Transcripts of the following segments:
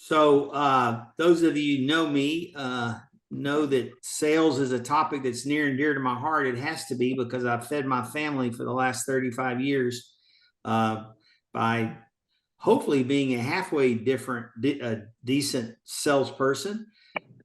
So those of you who know me know that sales is a topic that's near and dear to my heart. It has to be because I've fed my family for the last 35 years by hopefully being a halfway decent salesperson.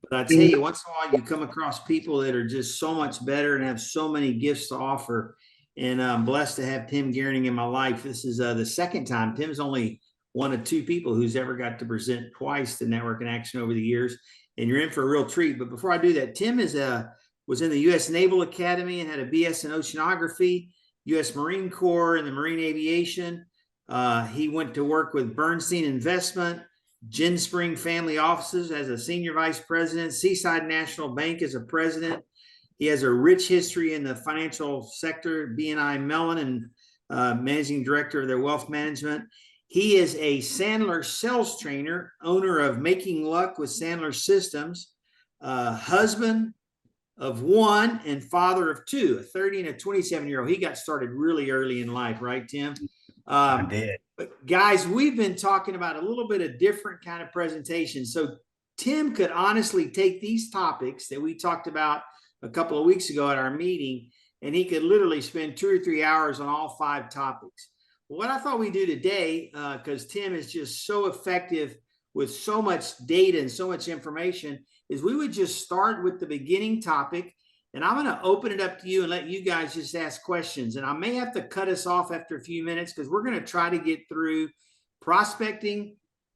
But I tell you, once in a while, you come across people that are just so much better and have so many gifts to offer. And I'm blessed to have Tim Goering in my life. This is the second time. Tim's only one of two people who's ever got to present twice to Network in Action over the years. And you're in for a real treat. But before I do that, Tim was in the U.S. Naval Academy and had a BS in oceanography, U.S. Marine Corps and the Marine Aviation. He went to work with Bernstein Investment, Gin Spring Family Offices as a senior vice president, Seaside National Bank as a president. He has a rich history in the financial sector, BNI Mellon, and managing director of their wealth management. He is a Sandler sales trainer, owner of Making Luck with Sandler Systems, husband of one and father of two, a 30 and a 27-year-old. He got started really early in life, right, Tim? I did. But guys, we've been talking about a little bit of different kind of presentation. So Tim could honestly take these topics that we talked about a couple of weeks ago at our meeting, and he could literally spend 2 or 3 hours on all 5 topics. What I thought we'd do today, because Tim is just so effective with so much data and so much information, is we would just start with the beginning topic, and I'm going to open it up to you and let you guys just ask questions. And I may have to cut us off after a few minutes because we're going to try to get through prospecting,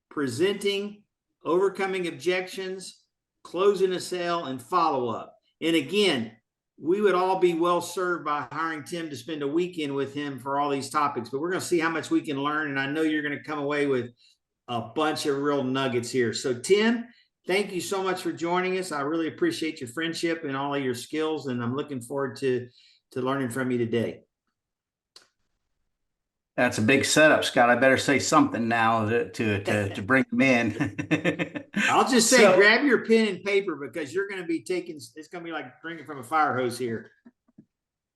presenting, overcoming objections, closing a sale, and follow-up. And again, we would all be well served by hiring Tim to spend a weekend with him for all these topics, but we're going to see how much we can learn. And I know you're going to come away with a bunch of real nuggets here. So Tim, thank you so much for joining us. I really appreciate your friendship and all of your skills, and I'm looking forward to learning from you today. That's a big setup, Scott. I better say something now to bring them in. I'll just say, grab your pen and paper because you're going to be it's going to be like drinking from a fire hose here.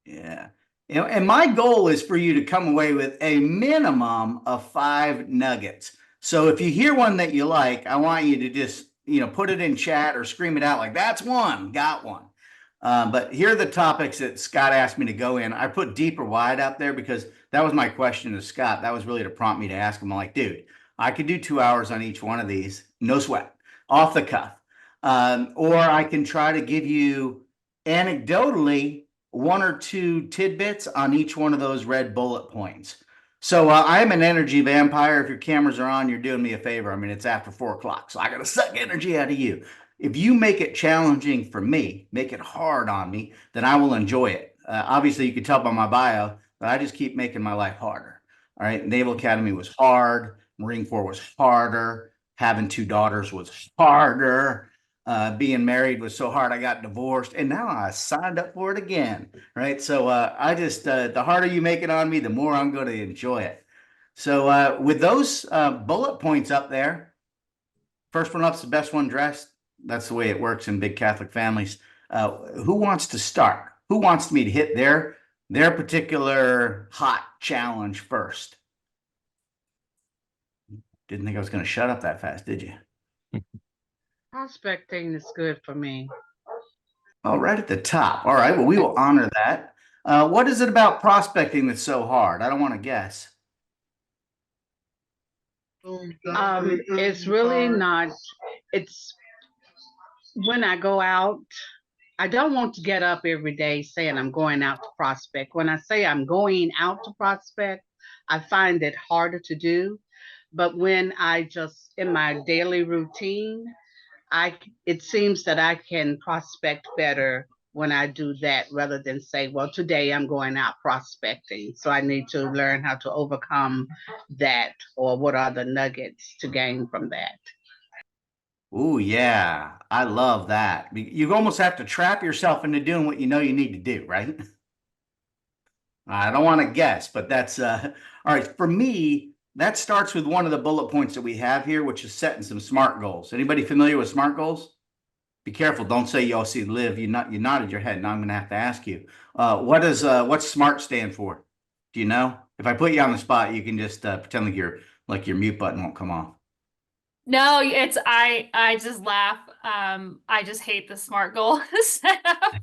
Yeah. And my goal is for you to come away with a minimum of 5 nuggets. So if you hear one that you like, I want you to just, put it in chat or scream it out like, that's one, got one. But here are the topics that Scott asked me to go in. I put deep or wide up there because that was my question to Scott. That was really to prompt me to ask him. I'm like, dude, I could do 2 hours on each one of these, no sweat, off the cuff. Or I can try to give you anecdotally 1 or 2 tidbits on each one of those red bullet points. So I'm an energy vampire. If your cameras are on, you're doing me a favor. I mean, it's after 4 o'clock, so I got to suck energy out of you. If you make it challenging for me, make it hard on me, then I will enjoy it. Obviously, you can tell by my bio that I just keep making my life harder. All right. Naval Academy was hard. Marine Corps was harder. Having 2 daughters was harder. Being married was so hard I got divorced, and now I signed up for it again. Right. So I just the harder you make it on me, the more I'm going to enjoy it. So with those bullet points up there, first one up's the best one dressed. That's the way it works in big Catholic families. Who wants to start? Who wants me to hit their particular hot challenge first? Didn't think I was going to shut up that fast, did you? Prospecting is good for me. Oh, right at the top. All right. Well, we will honor that. What is it about prospecting that's so hard? I don't want to guess. It's really not. It's when I go out, I don't want to get up every day saying I'm going out to prospect. When I say I'm going out to prospect, I find it harder to do. But when I just, in my daily routine, it seems that I can prospect better when I do that rather than say, well, today I'm going out prospecting. So I need to learn how to overcome that, or what are the nuggets to gain from that. Oh, yeah. I love that. You almost have to trap yourself into doing what you know you need to do, right? I don't want to guess, but that's all right. For me, that starts with one of the bullet points that we have here, which is setting some SMART goals. Anybody familiar with SMART goals? Be careful. Don't say you all see Liv. You nodded your head. Now I'm going to have to ask you. What's SMART stand for? Do you know? If I put you on the spot, you can just pretend like your mute button won't come off. No, I just laugh. I just hate the SMART goal setup.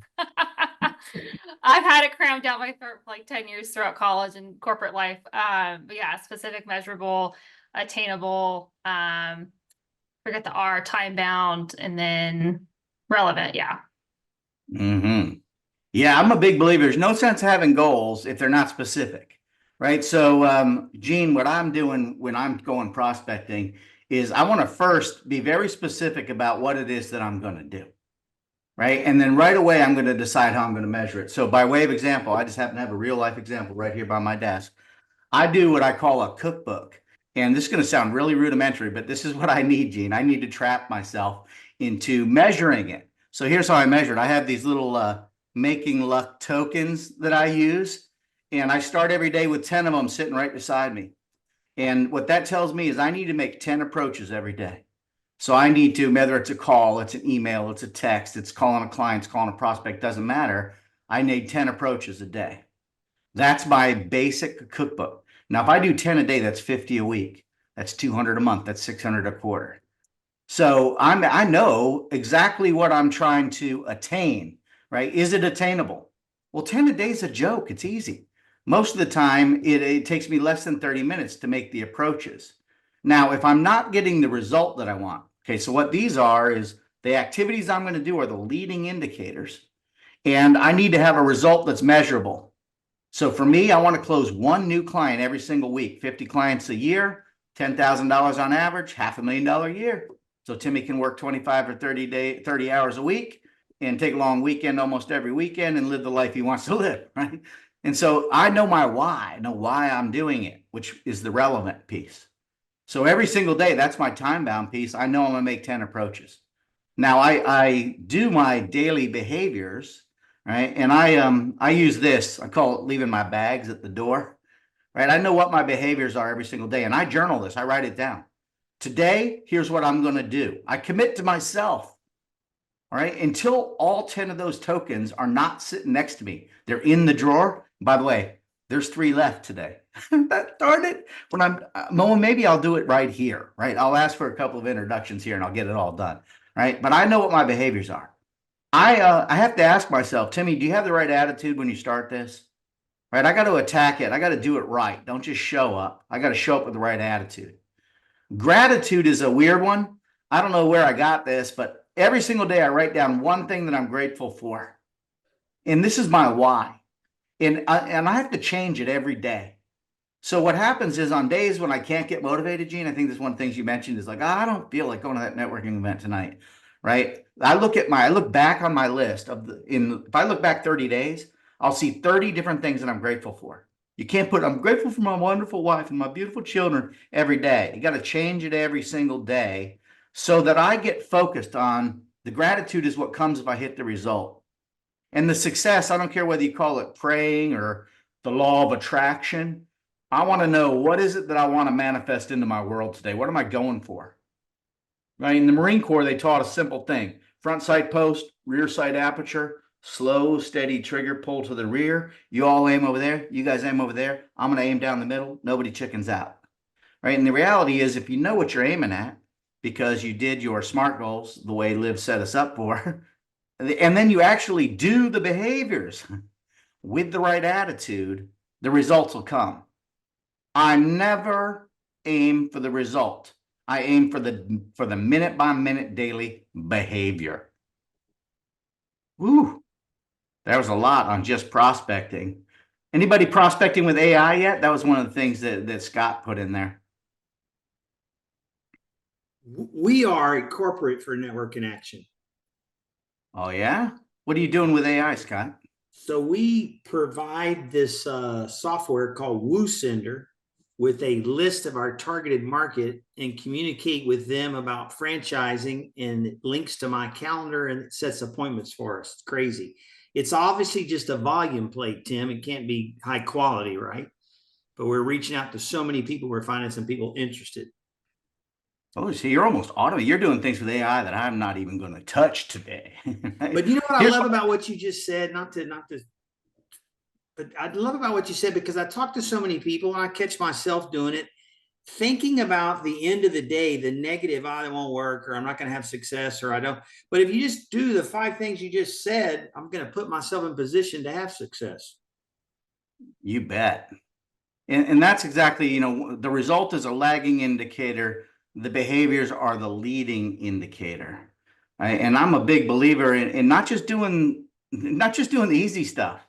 I've had it crammed down my throat for like 10 years throughout college and corporate life. But yeah, specific, measurable, attainable, forget the R, time bound, and then relevant. Yeah. Mm-hmm. Yeah, I'm a big believer. There's no sense having goals if they're not specific, right? So, Gene, what I'm doing when I'm going prospecting is I want to first be very specific about what it is that I'm going to do, right? And then right away, I'm going to decide how I'm going to measure it. So by way of example, I just happen to have a real life example right here by my desk. I do what I call a cookbook. And this is going to sound really rudimentary, but this is what I need, Gene. I need to trap myself into measuring it. So here's how I measure it. I have these little Making Luck tokens that I use. And I start every day with 10 of them sitting right beside me. And what that tells me is I need to make 10 approaches every day. So I need to, whether it's a call, it's an email, it's a text, it's calling a client, it's calling a prospect, doesn't matter. I need 10 approaches a day. That's my basic cookbook. Now, if I do 10 a day, that's 50 a week. That's 200 a month. That's 600 a quarter. So I know exactly what I'm trying to attain, right? Is it attainable? Well, 10 a day is a joke. It's easy. Most of the time, it takes me less than 30 minutes to make the approaches. Now, if I'm not getting the result that I want, okay, so what these are is the activities I'm going to do are the leading indicators, and I need to have a result that's measurable. So for me, I want to close one new client every single week, 50 clients a year, $10,000 on average, $500,000 a year. So Timmy can work 25 or 30 hours a week and take a long weekend almost every weekend and live the life he wants to live, right? And so I know my why, I know why I'm doing it, which is the relevant piece. So every single day, that's my time bound piece. I know I'm gonna make 10 approaches. Now I do my daily behaviors, right? And I use this, I call it leaving my bags at the door, right? I know what my behaviors are every single day, and I journal this, I write it down. Today, here's what I'm gonna do. I commit to myself, all right? Until all 10 of those tokens are not sitting next to me. They're in the drawer. By the way, there's 3 left today. Darn it. When I'm mowing, maybe I'll do it right here, right? I'll ask for a couple of introductions here and I'll get it all done, right? But I know what my behaviors are. I have to ask myself, Timmy, do you have the right attitude when you start this? Right? I got to attack it. I got to do it right. Don't just show up. I got to show up with the right attitude. Gratitude is a weird one. I don't know where I got this, but every single day I write down one thing that I'm grateful for. And this is my why. And I have to change it every day. So what happens is on days when I can't get motivated, Gene, I think that's one of the things you mentioned is like, I don't feel like going to that networking event tonight, right? I look back on my list if I look back 30 days, I'll see 30 different things that I'm grateful for. You can't put, I'm grateful for my wonderful wife and my beautiful children every day. You got to change it every single day so that I get focused on the gratitude is what comes if I hit the result. And the success, I don't care whether you call it praying or the law of attraction. I want to know, what is it that I want to manifest into my world today? What am I going for? Right? In the Marine Corps, they taught a simple thing: front sight post, rear sight aperture, slow, steady trigger pull to the rear. You all aim over there. You guys aim over there. I'm going to aim down the middle. Nobody chickens out. Right? And the reality is, if you know what you're aiming at, because you did your SMART goals the way Liv set us up for, and then you actually do the behaviors with the right attitude, the results will come. I never aim for the result. I aim for the minute by minute daily behavior. Woo, that was a lot on just prospecting. Anybody prospecting with AI yet? That was one of the things that Scott put in there. We are a corporate for Network in Action. Oh yeah? What are you doing with AI, Scott? So we provide this software called WooSender with a list of our targeted market and communicate with them about franchising, and it links to my calendar and it sets appointments for us. It's crazy. It's obviously just a volume play, Tim. It can't be high quality, right? But we're reaching out to so many people. We're finding some people interested. Oh, see, you're almost automated. You're doing things with AI that I'm not even going to touch today. But you know what I love about what you just said, but I love about what you said, because I talk to so many people and I catch myself doing it. thinking about the end of the day, the negative, I won't work, or I'm not going to have success, or I don't. But if you just do the 5 things you just said, I'm going to put myself in position to have success. You bet. And that's exactly, you know, the result is a lagging indicator. The behaviors are the leading indicator. Right? And I'm a big believer in not just doing the easy stuff.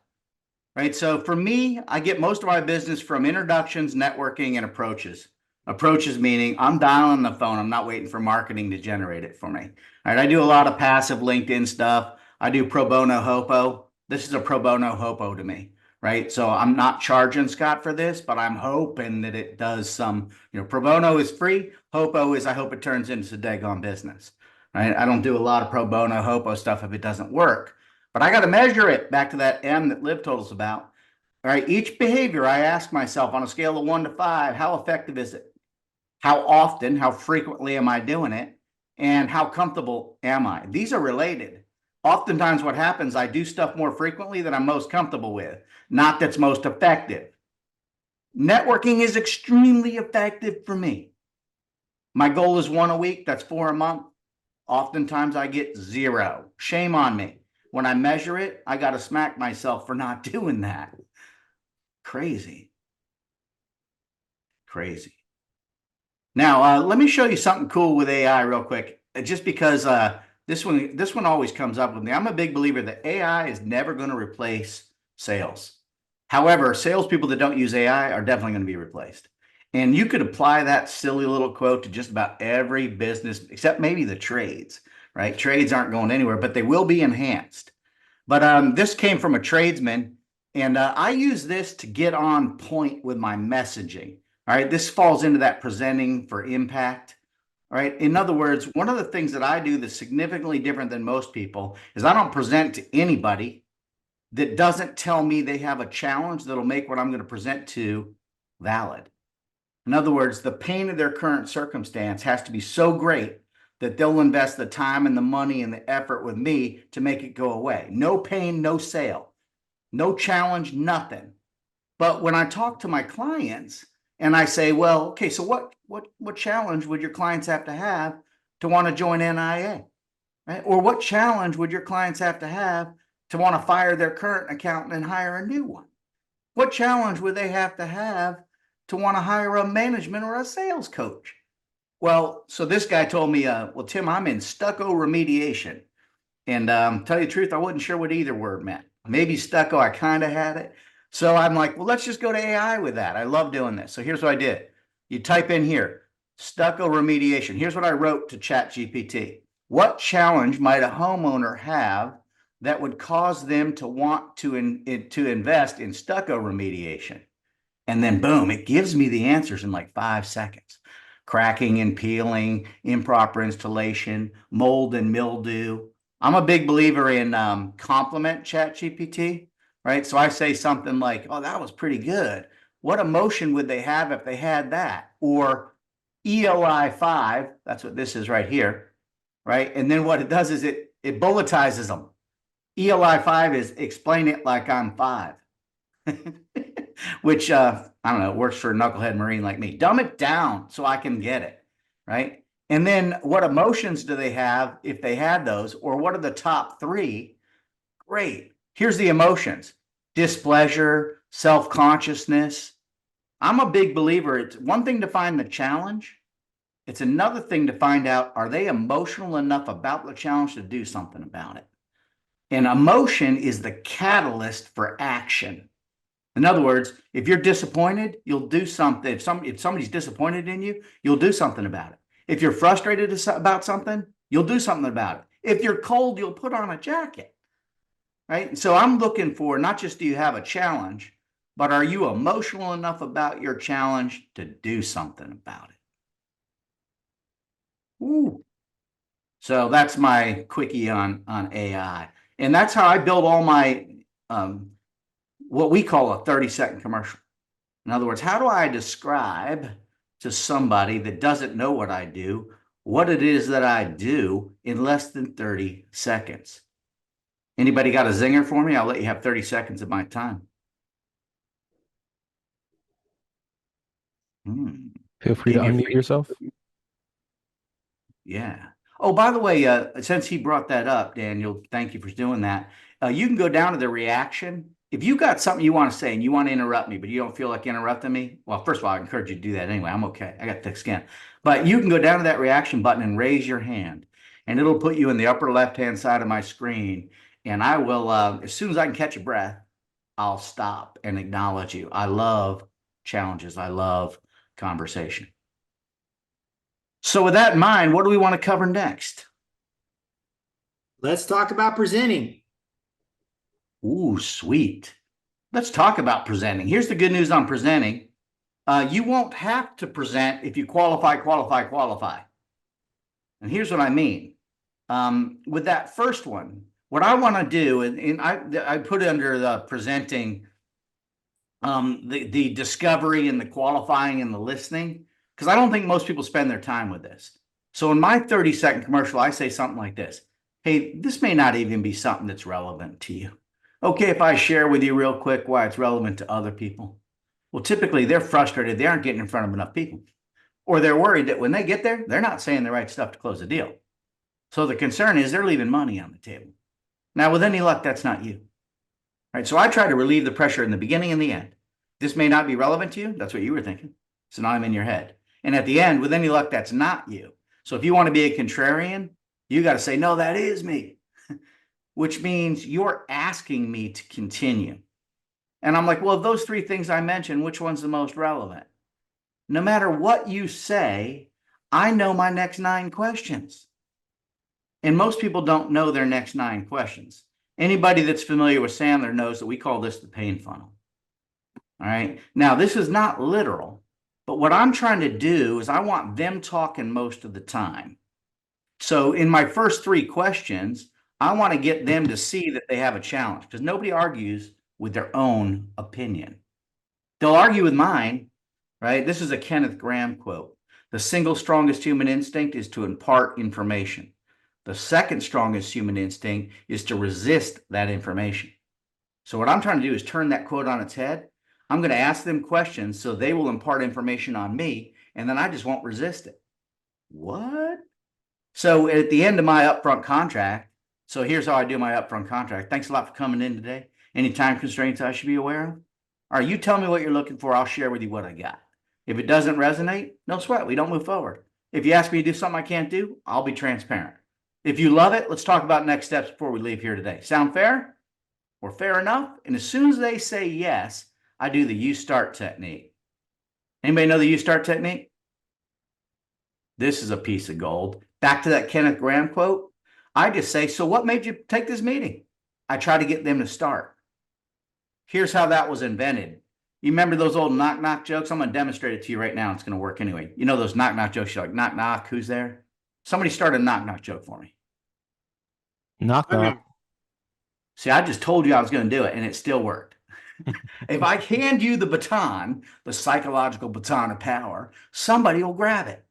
Right. So for me, I get most of my business from introductions, networking, and approaches. Approaches meaning I'm dialing the phone. I'm not waiting for marketing to generate it for me. All right. I do a lot of passive LinkedIn stuff. I do pro bono hopo. This is a pro bono hopo to me. Right. So I'm not charging Scott for this, but I'm hoping that it does some, you know, pro bono is free. Hopo is, I hope it turns into daggone business. Right. I don't do a lot of pro bono hopo stuff if it doesn't work. But I got to measure it back to that M that Liv told us about. All right. Each behavior I ask myself on a scale of 1 to 5, how effective is it? How often, how frequently am I doing it? And how comfortable am I? These are related. Oftentimes what happens, I do stuff more frequently than I'm most comfortable with, not that's most effective. Networking is extremely effective for me. My goal is 1 a week. That's 4 a month. Oftentimes I get 0. Shame on me. When I measure it, I got to smack myself for not doing that. Crazy. Crazy. Now, let me show you something cool with AI real quick, just because this one always comes up with me. I'm a big believer that AI is never going to replace sales. However, salespeople that don't use AI are definitely going to be replaced. And you could apply that silly little quote to just about every business, except maybe the trades, right? Trades aren't going anywhere, but they will be enhanced. But this came from a tradesman, and I use this to get on point with my messaging. All right, this falls into that presenting for impact. All right, in other words, one of the things that I do that's significantly different than most people is I don't present to anybody that doesn't tell me they have a challenge that'll make what I'm going to present to valid. In other words, the pain of their current circumstance has to be so great that they'll invest the time and the money and the effort with me to make it go away. No pain, no sale, no challenge, nothing. But when I talk to my clients and I say, well, okay, so what challenge would your clients have to want to join NIA? Right? Or what challenge would your clients have to want to fire their current accountant and hire a new one? What challenge would they have to want to hire a management or a sales coach? Well, so this guy told me, well, Tim, I'm in stucco remediation. And tell you the truth, I wasn't sure what either word meant. Maybe stucco, I kind of had it. So I'm like, well, let's just go to AI with that. I love doing this. So here's what I did. You type in here, stucco remediation. Here's what I wrote to ChatGPT. What challenge might a homeowner have that would cause them to want to invest in stucco remediation? And then boom, it gives me the answers in like 5 seconds. Cracking and peeling, improper installation, mold and mildew. I'm a big believer in compliment ChatGPT, right? So I say something like, oh, that was pretty good. What emotion would they have if they had that? Or EOI 5, that's what this is right here, right? And then what it does is it bulletizes them. EOI 5 is explain it like I'm 5. Which, I don't know, works for a knucklehead Marine like me. Dumb it down so I can get it, right? And then what emotions do they have if they had those? Or what are the top 3? Great. Here's the emotions. Displeasure, self-consciousness. I'm a big believer. It's one thing to find the challenge. It's another thing to find out, are they emotional enough about the challenge to do something about it? And emotion is the catalyst for action. In other words, if you're disappointed, you'll do something. If somebody's disappointed in you, you'll do something about it. If you're frustrated about something, you'll do something about it. If you're cold, you'll put on a jacket, right? So I'm looking for not just do you have a challenge, but are you emotional enough about your challenge to do something about it? Ooh. So that's my quickie on AI. And that's how I build all my what we call a 30-second commercial. In other words, how do I describe to somebody that doesn't know what I do, what it is that I do in less than 30 seconds? Anybody got a zinger for me? I'll let you have 30 seconds of my time. Feel free to unmute yourself. Yeah. Oh, by the way, since he brought that up, Daniel, thank you for doing that. You can go down to the reaction. If you got something you want to say and you want to interrupt me, but you don't feel like interrupting me, well, first of all, I encourage you to do that anyway. I'm okay. I got thick skin. But you can go down to that reaction button and raise your hand, and it'll put you in the upper left-hand side of my screen. And I will, as soon as I can catch a breath, I'll stop and acknowledge you. I love challenges. I love conversation. So with that in mind, what do we want to cover next? Let's talk about presenting. Ooh, sweet. Let's talk about presenting. Here's the good news on presenting. You won't have to present if you qualify. And here's what I mean. With that first one, what I want to do, and I put under the presenting the discovery and the qualifying and the listening, because I don't think most people spend their time with this. So in my 30-second commercial, I say something like this. Hey, this may not even be something that's relevant to you. Okay, if I share with you real quick why it's relevant to other people. Well, typically they're frustrated. They aren't getting in front of enough people. Or they're worried that when they get there, they're not saying the right stuff to close the deal. So the concern is they're leaving money on the table. Now, with any luck, that's not you. Right? So I try to relieve the pressure in the beginning and the end. This may not be relevant to you. That's what you were thinking. So now I'm in your head. And at the end, with any luck, that's not you. So if you want to be a contrarian, you got to say, no, that is me, which means you're asking me to continue. And I'm like, well, of those three things I mentioned, which one's the most relevant? No matter what you say, I know my next 9 questions. And most people don't know their next 9 questions. Anybody that's familiar with Sandler knows that we call this the pain funnel. All right. Now, this is not literal, but what I'm trying to do is I want them talking most of the time. So in my first 3 questions, I want to get them to see that they have a challenge, because nobody argues with their own opinion. They'll argue with mine, right? This is a Kenneth Graham quote. The single strongest human instinct is to impart information. The second strongest human instinct is to resist that information. So what I'm trying to do is turn that quote on its head. I'm going to ask them questions so they will impart information on me, and then I just won't resist it. What? So at the end of my upfront contract, so here's how I do my upfront contract. Thanks a lot for coming in today. Any time constraints I should be aware of? All right, you tell me what you're looking for. I'll share with you what I got. If it doesn't resonate, no sweat. We don't move forward. If you ask me to do something I can't do, I'll be transparent. If you love it, let's talk about next steps before we leave here today. Sound fair? Or fair enough? And as soon as they say yes, I do the you start technique. Anybody know the you start technique? This is a piece of gold. Back to that Kenneth Graham quote. I just say, so what made you take this meeting? I try to get them to start. Here's how that was invented. You remember those old knock knock jokes? I'm going to demonstrate it to you right now. It's going to work anyway. You know those knock knock jokes? You're like, knock knock, who's there? Somebody start a knock knock joke for me. Knock knock. See, I just told you I was going to do it, and it still worked. If I hand you the baton, the psychological baton of power, somebody will grab it.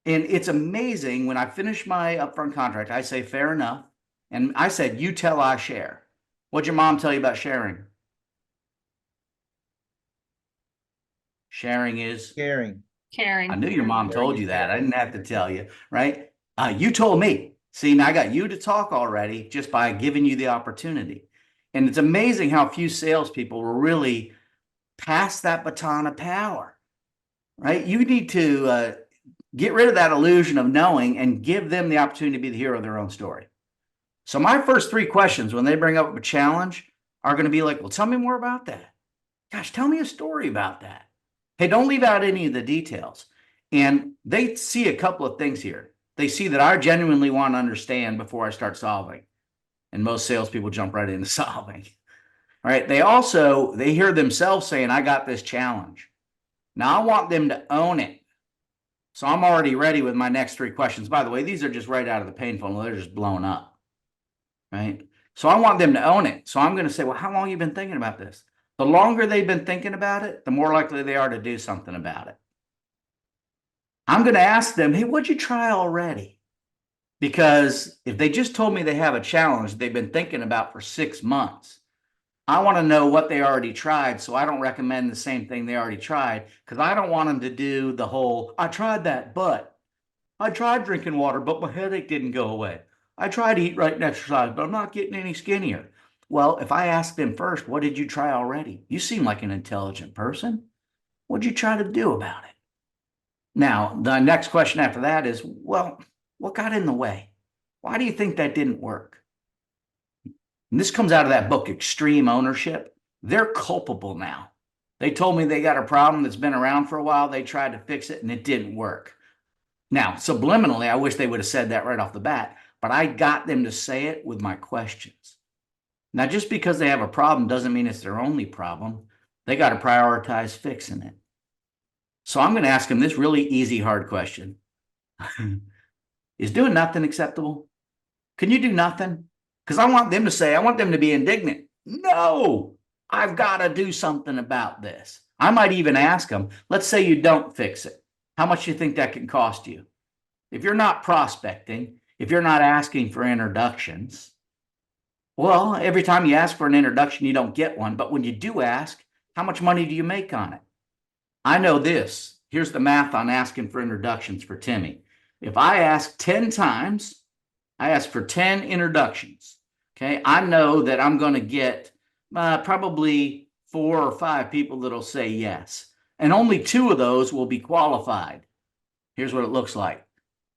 And it's amazing. When I finish my upfront contract, I say, fair enough. And I said, you tell, I share. What'd your mom tell you about sharing? Sharing is? Caring. Caring. I knew your mom told you that. I didn't have to tell you, right? You told me. See, now I got you to talk already just by giving you the opportunity. And it's amazing how few salespeople will really pass that baton of power, right? You need to get rid of that illusion of knowing and give them the opportunity to be the hero of their own story. So my first 3 questions when they bring up a challenge are going to be like, well, tell me more about that. Gosh, tell me a story about that. Hey, don't leave out any of the details. And they see a couple of things here. They see that I genuinely want to understand before I start solving. And most salespeople jump right into solving. All right. They hear themselves saying, I got this challenge. Now I want them to own it. So I'm already ready with my next 3 questions. By the way, these are just right out of the pain funnel. They're just blown up. Right. So I want them to own it. So I'm going to say, well, how long have you been thinking about this? The longer they've been thinking about it, the more likely they are to do something about it. I'm going to ask them, hey, what'd you try already? Because if they just told me they have a challenge they've been thinking about for 6 months, I want to know what they already tried, so I don't recommend the same thing they already tried, because I don't want them to do the whole, I tried that, but I tried drinking water, but my headache didn't go away. I tried to eat right and exercise, but I'm not getting any skinnier. Well, if I ask them first, what did you try already? You seem like an intelligent person. What'd you try to do about it? Now, the next question after that is, well, what got in the way? Why do you think that didn't work? And this comes out of that book, Extreme Ownership. They're culpable now. They told me they got a problem that's been around for a while. They tried to fix it and it didn't work. Now, subliminally, I wish they would have said that right off the bat, but I got them to say it with my questions. Now, just because they have a problem doesn't mean it's their only problem. They got to prioritize fixing it. So I'm going to ask them this really easy, hard question. Is doing nothing acceptable? Can you do nothing? Because I want them to say, I want them to be indignant. No, I've got to do something about this. I might even ask them, let's say you don't fix it. How much do you think that can cost you? If you're not prospecting, if you're not asking for introductions, well, every time you ask for an introduction, you don't get one. But when you do ask, how much money do you make on it? I know this. Here's the math on asking for introductions for Timmy. If I ask 10 times, I ask for 10 introductions. Okay, I know that I'm going to get probably 4 or 5 people that'll say yes. And only 2 of those will be qualified. Here's what it looks like.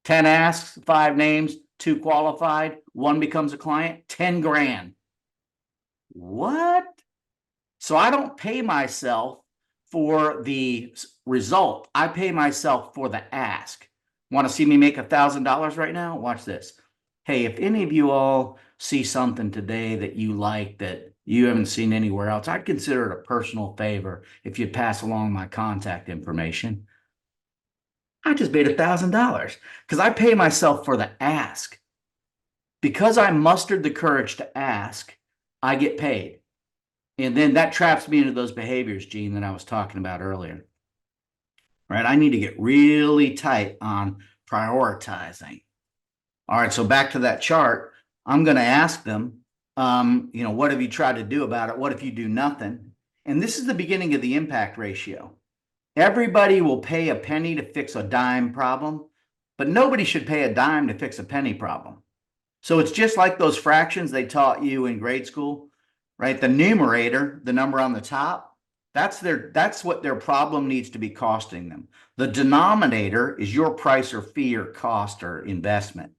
10 asks, 5 names, 2 qualified, 1 becomes a client, 10 grand. What? So I don't pay myself for the result. I pay myself for the ask. Want to see me make $1,000 right now? Watch this. Hey, if any of you all see something today that you like that you haven't seen anywhere else, I'd consider it a personal favor if you'd pass along my contact information. I just made $1,000 because I pay myself for the ask. Because I mustered the courage to ask, I get paid. And then that traps me into those behaviors, Gene, that I was talking about earlier. Right? I need to get really tight on prioritizing. All right, so back to that chart, I'm going to ask them, what have you tried to do about it? What if you do nothing? And this is the beginning of the impact ratio. Everybody will pay a penny to fix a dime problem, but nobody should pay a dime to fix a penny problem. So it's just like those fractions they taught you in grade school, right? The numerator, the number on the top, that's what their problem needs to be costing them. The denominator is your price or fee or cost or investment.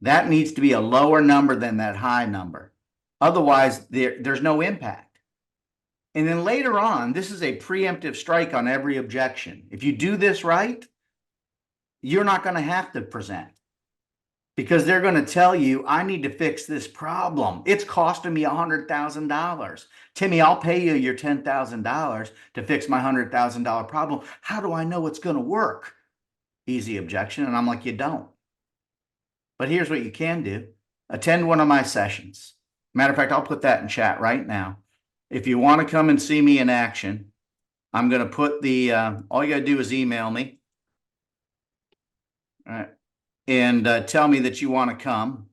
That needs to be a lower number than that high number. Otherwise, there's no impact. And then later on, this is a preemptive strike on every objection. If you do this right, you're not going to have to present because they're going to tell you, I need to fix this problem. It's costing me $100,000. Timmy, I'll pay you your $10,000 to fix my $100,000 problem. How do I know it's going to work? Easy objection. And I'm like, you don't. But here's what you can do. Attend one of my sessions. Matter of fact, I'll put that in chat right now. If you want to come and see me in action, I'm going to put the, all you got to do is email me. All right. And tell me that you want to come.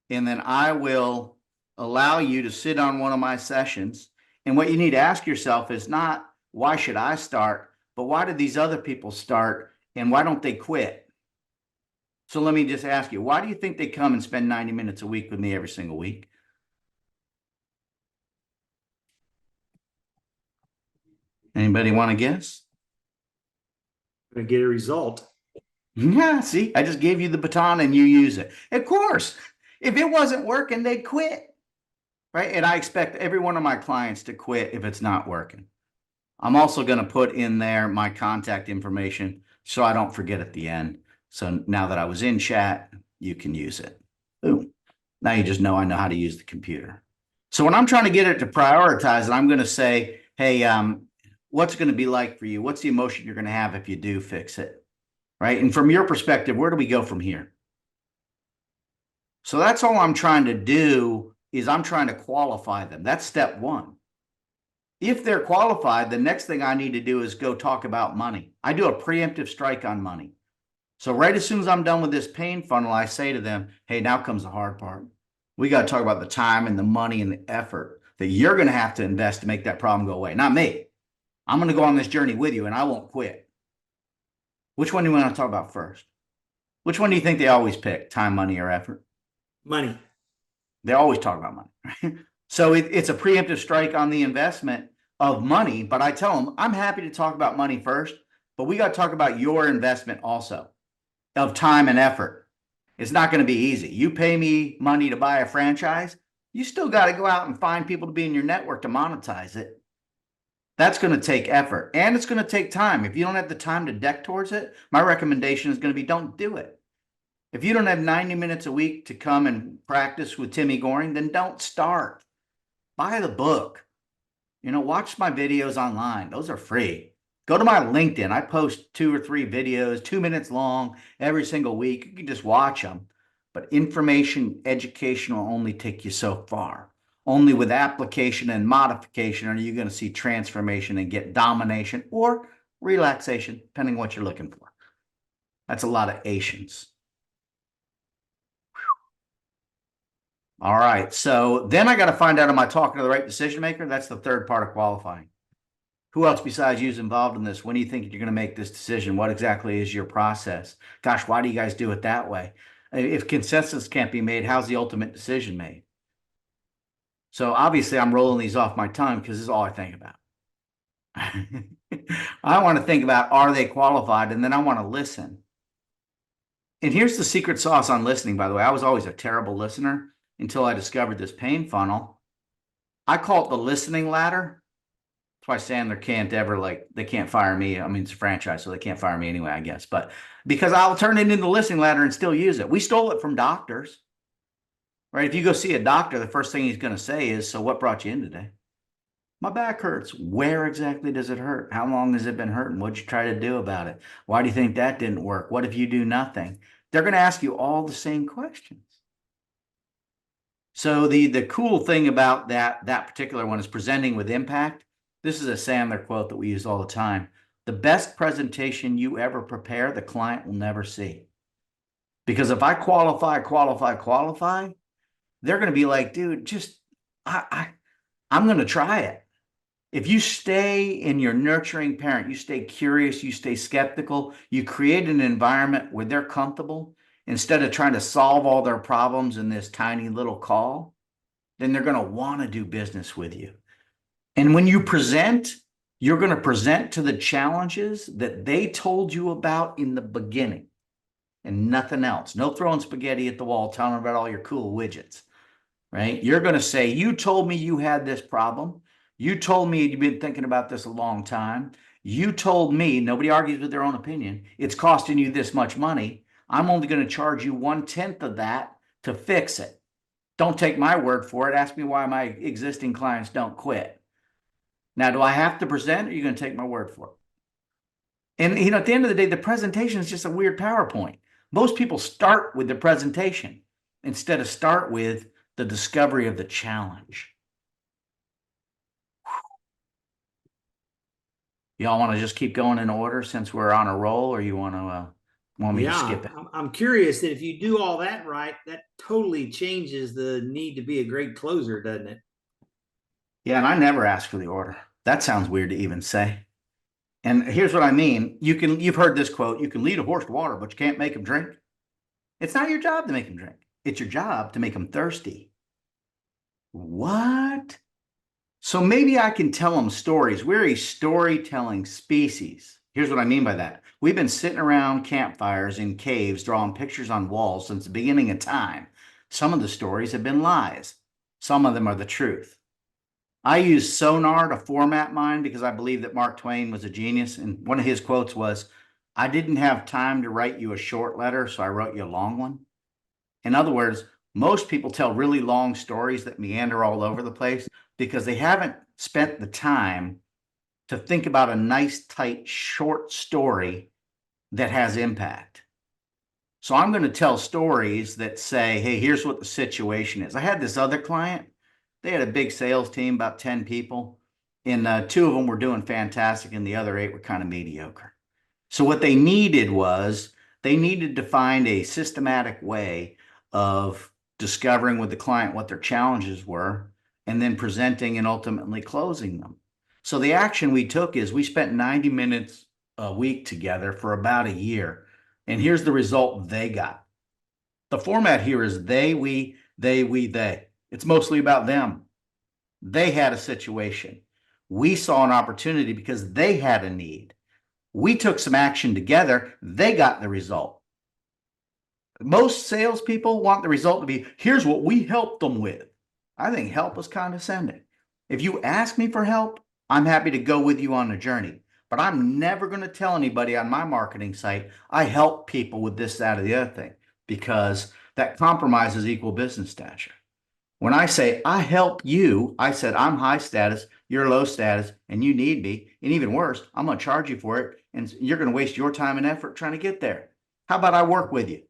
And then I will allow you to sit on one of my sessions. And what you need to ask yourself is not, why should I start? But why did these other people start? And why don't they quit? So let me just ask you, why do you think they come and spend 90 minutes a week with me every single week? Anybody want to guess? To get a result. Yeah, see, I just gave you the baton and you use it. Of course, if it wasn't working, they'd quit, right? And I expect every one of my clients to quit if it's not working. I'm also going to put in there my contact information so I don't forget at the end. So now that I was in chat, you can use it. Boom. Now you just know I know how to use the computer. So when I'm trying to get it to prioritize it, I'm going to say, hey, what's it going to be like for you? What's the emotion you're going to have if you do fix it? Right? And from your perspective, where do we go from here? So that's all I'm trying to do is I'm trying to qualify them. That's step 1. If they're qualified, the next thing I need to do is go talk about money. I do a preemptive strike on money. So right as soon as I'm done with this pain funnel, I say to them, hey, now comes the hard part. We got to talk about the time and the money and the effort that you're going to have to invest to make that problem go away. Not me. I'm going to go on this journey with you and I won't quit. Which one do you want to talk about first? Which one do you think they always pick? Time, money, or effort? Money. They always talk about money. Right? So it's a preemptive strike on the investment of money. But I tell them, I'm happy to talk about money first, but we got to talk about your investment also of time and effort. It's not going to be easy. You pay me money to buy a franchise, you still got to go out and find people to be in your network to monetize it. That's going to take effort and it's going to take time. If you don't have the time to deck towards it, my recommendation is going to be don't do it. If you don't have 90 minutes a week to come and practice with Timmy Goering, then don't start. Buy the book. Watch my videos online. Those are free. Go to my LinkedIn. I post 2 or 3 videos, 2 minutes long every single week. You can just watch them. But information, education will only take you so far. Only with application and modification are you going to see transformation and get domination or relaxation, depending on what you're looking for. That's a lot of Asians. All right. So then I got to find out, am I talking to the right decision maker? That's the third part of qualifying. Who else besides you is involved in this? When do you think you're going to make this decision? What exactly is your process? Gosh, why do you guys do it that way? If consensus can't be made, how's the ultimate decision made? So obviously I'm rolling these off my tongue because this is all I think about. I want to think about, are they qualified? And then I want to listen. And here's the secret sauce on listening, by the way. I was always a terrible listener until I discovered this pain funnel. I call it the listening ladder. That's why Sandler can't ever, they can't fire me. I mean, it's a franchise, so they can't fire me anyway, I guess. But because I'll turn it into the listening ladder and still use it. We stole it from doctors, right? If you go see a doctor, the first thing he's going to say is, so what brought you in today? My back hurts. Where exactly does it hurt? How long has it been hurting? What'd you try to do about it? Why do you think that didn't work? What if you do nothing? They're going to ask you all the same questions. So the cool thing about that particular one is presenting with impact. This is a Sandler quote that we use all the time. The best presentation you ever prepare, the client will never see. Because if I qualify, they're going to be like, dude, I'm going to try it. If you stay in your nurturing parent, you stay curious, you stay skeptical, you create an environment where they're comfortable instead of trying to solve all their problems in this tiny little call, then they're going to want to do business with you. And when you present, you're going to present to the challenges that they told you about in the beginning and nothing else. No throwing spaghetti at the wall, telling them about all your cool widgets, right? You're going to say, you told me you had this problem. You told me you've been thinking about this a long time. You told me, nobody argues with their own opinion, it's costing you this much money. I'm only going to charge you 1/10 of that to fix it. Don't take my word for it. Ask me why my existing clients don't quit. Now, do I have to present or are you going to take my word for it? And, at the end of the day, the presentation is just a weird PowerPoint. Most people start with the presentation instead of start with the discovery of the challenge. Y'all want to just keep going in order since we're on a roll, or you want me to skip it? I'm curious that if you do all that right, that totally changes the need to be a great closer, doesn't it? Yeah, and I never ask for the order. That sounds weird to even say. And here's what I mean. You've heard this quote, you can lead a horse to water, but you can't make him drink. It's not your job to make him drink. It's your job to make him thirsty. What? So maybe I can tell them stories. We're a storytelling species. Here's what I mean by that. We've been sitting around campfires in caves, drawing pictures on walls since the beginning of time. Some of the stories have been lies. Some of them are the truth. I use sonar to format mine because I believe that Mark Twain was a genius. And one of his quotes was, I didn't have time to write you a short letter, so I wrote you a long one. In other words, most people tell really long stories that meander all over the place because they haven't spent the time to think about a nice, tight, short story that has impact. So I'm going to tell stories that say, hey, here's what the situation is. I had this other client. They had a big sales team, about 10 people, and 2 of them were doing fantastic, and the other 8 were kind of mediocre. So what they needed was they needed to find a systematic way of discovering with the client what their challenges were and then presenting and ultimately closing them. So the action we took is we spent 90 minutes a week together for about a year. And here's the result they got. The format here is they, we, they. It's mostly about them. They had a situation. We saw an opportunity because they had a need. We took some action together. They got the result. Most salespeople want the result to be, here's what we helped them with. I think help is condescending. If you ask me for help, I'm happy to go with you on the journey. But I'm never going to tell anybody on my marketing site, I help people with this, that, or the other thing, because that compromises equal business stature. When I say I help you, I said I'm high status, you're low status, and you need me. And even worse, I'm going to charge you for it, and you're going to waste your time and effort trying to get there. How about I work with you?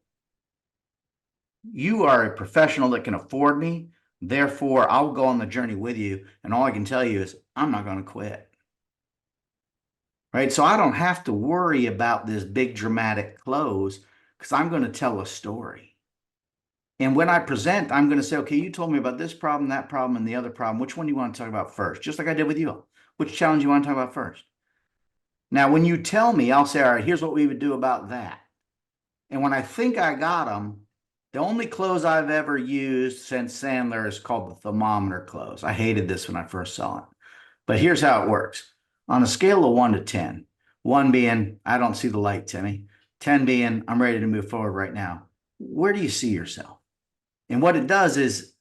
You are a professional that can afford me. Therefore, I'll go on the journey with you. And all I can tell you is I'm not going to quit. Right? So I don't have to worry about this big dramatic close because I'm going to tell a story. And when I present, I'm going to say, okay, you told me about this problem, that problem, and the other problem. Which one do you want to talk about first? Just like I did with you. Which challenge you want to talk about first? Now, when you tell me, I'll say, all right, here's what we would do about that. And when I think I got them, the only close I've ever used since Sandler is called the thermometer close. I hated this when I first saw it. But here's how it works. On a scale of 1 to 10, 1 being, I don't see the light, Timmy. 10 being, I'm ready to move forward right now. Where do you see yourself? And what it does is,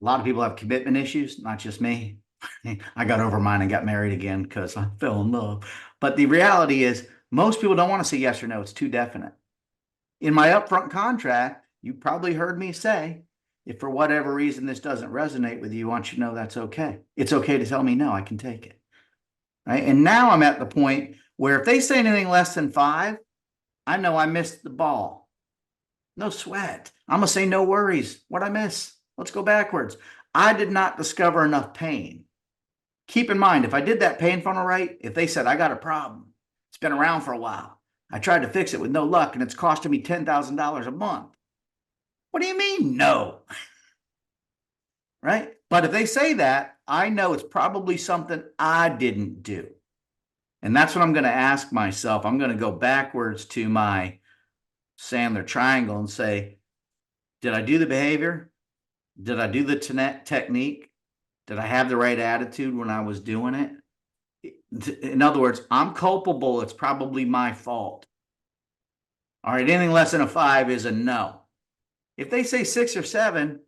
a lot of people have commitment issues, not just me. I got over mine and got married again because I fell in love. But the reality is, most people don't want to say yes or no. It's too definite. In my upfront contract, you probably heard me say, if for whatever reason this doesn't resonate with you, I want you to know that's okay. It's okay to tell me no, I can take it. Right? And now I'm at the point where if they say anything less than 5, I know I missed the ball. No sweat. I'm going to say no worries. What'd I miss? Let's go backwards. I did not discover enough pain. Keep in mind, if I did that pain funnel right, if they said, I got a problem, it's been around for a while, I tried to fix it with no luck, and it's costing me $10,000 a month. What do you mean, no? Right? But if they say that, I know it's probably something I didn't do. And that's what I'm going to ask myself. I'm going to go backwards to my Sandler triangle and say, did I do the behavior? Did I do the technique? Did I have the right attitude when I was doing it? In other words, I'm culpable. It's probably my fault. All right, anything less than a 5 is a no. If they say 6 or 7,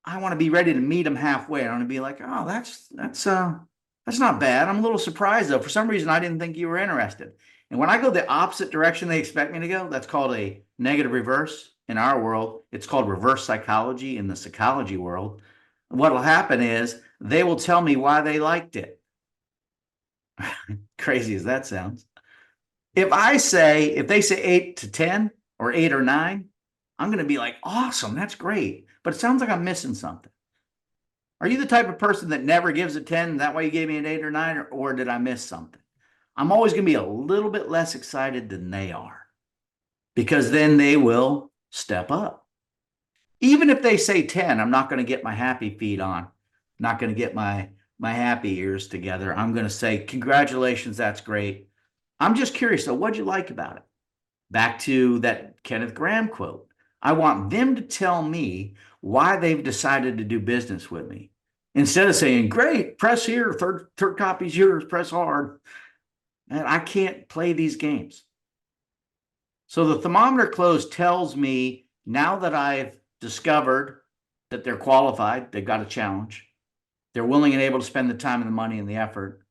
I want to be ready to meet them halfway. I want to be like, oh, that's not bad. I'm a little surprised though. For some reason, I didn't think you were interested. And when I go the opposite direction they expect me to go, that's called a negative reverse. In our world, it's called reverse psychology in the psychology world. What will happen is they will tell me why they liked it. Crazy as that sounds. If they say 8 to 10 or 8 or 9, I'm going to be like, awesome, that's great. But it sounds like I'm missing something. Are you the type of person that never gives a 10? That way you gave me an 8 or 9, or did I miss something? I'm always going to be a little bit less excited than they are, because then they will step up. Even if they say 10, I'm not going to get my happy feet on, not going to get my happy ears together. I'm going to say, congratulations, that's great. I'm just curious, though, what'd you like about it? Back to that Kenneth Graham quote. I want them to tell me why they've decided to do business with me. Instead of saying, great, press here, third copy's yours, press hard. And I can't play these games. So the thermometer close tells me, now that I've discovered that they're qualified, they've got a challenge, they're willing and able to spend the time and the money and the effort.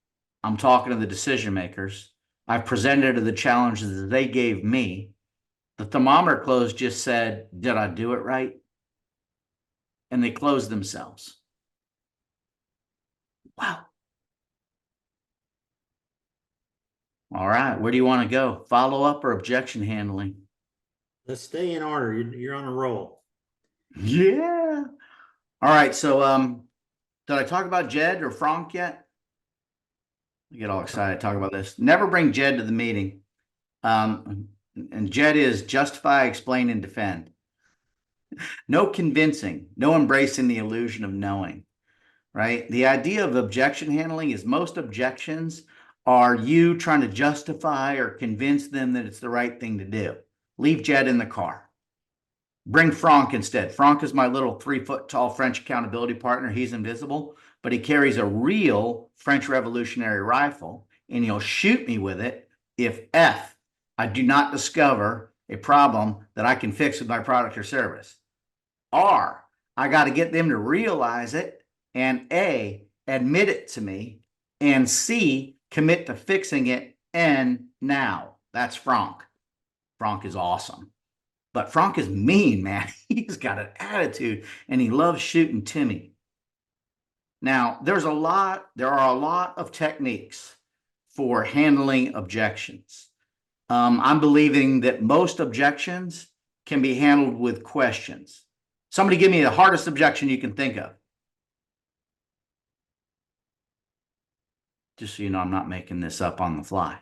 I'm talking to the decision makers. I've presented to the challenges that they gave me. The thermometer close just said, did I do it right? And they closed themselves. Wow. All right, where do you want to go? Follow up or objection handling? Let's stay in order. You're on a roll. Yeah. All right, so did I talk about Jed or Frank yet? I get all excited to talk about this. Never bring Jed to the meeting. And Jed is justify, explain, and defend. No convincing, no embracing the illusion of knowing. right? The idea of objection handling is most objections are you trying to justify or convince them that it's the right thing to do. Leave Jed in the car. Bring Franck instead. Franck is my little 3-foot-tall French accountability partner. He's invisible, but he carries a real French Revolutionary rifle, and he'll shoot me with it if I do not discover a problem that I can fix with my product or service. I got to get them to realize it, and A, admit it to me, and C, commit to fixing it, and now. That's Franck. Franck is awesome. But Franck is mean, man. He's got an attitude, and he loves shooting Timmy. Now, there are a lot of techniques for handling objections. I'm believing that most objections can be handled with questions. Somebody give me the hardest objection you can think of. Just so you know, I'm not making this up on the fly.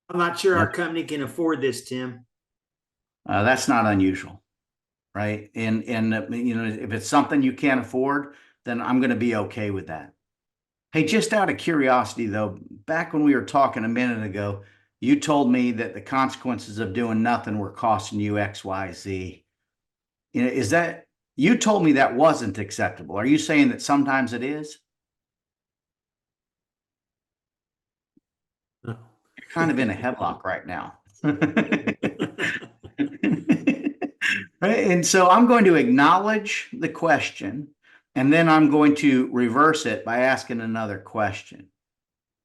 I'm not sure our company can afford this, Tim. That's not unusual, right? And you know, if it's something you can't afford, then I'm going to be okay with that. Hey, just out of curiosity, though, back when we were talking a minute ago, you told me that the consequences of doing nothing were costing you X, Y, Z. You know, you told me that wasn't acceptable. Are you saying that sometimes it is? No. You're kind of in a headlock right now. Right? And so I'm going to acknowledge the question, and then I'm going to reverse it by asking another question.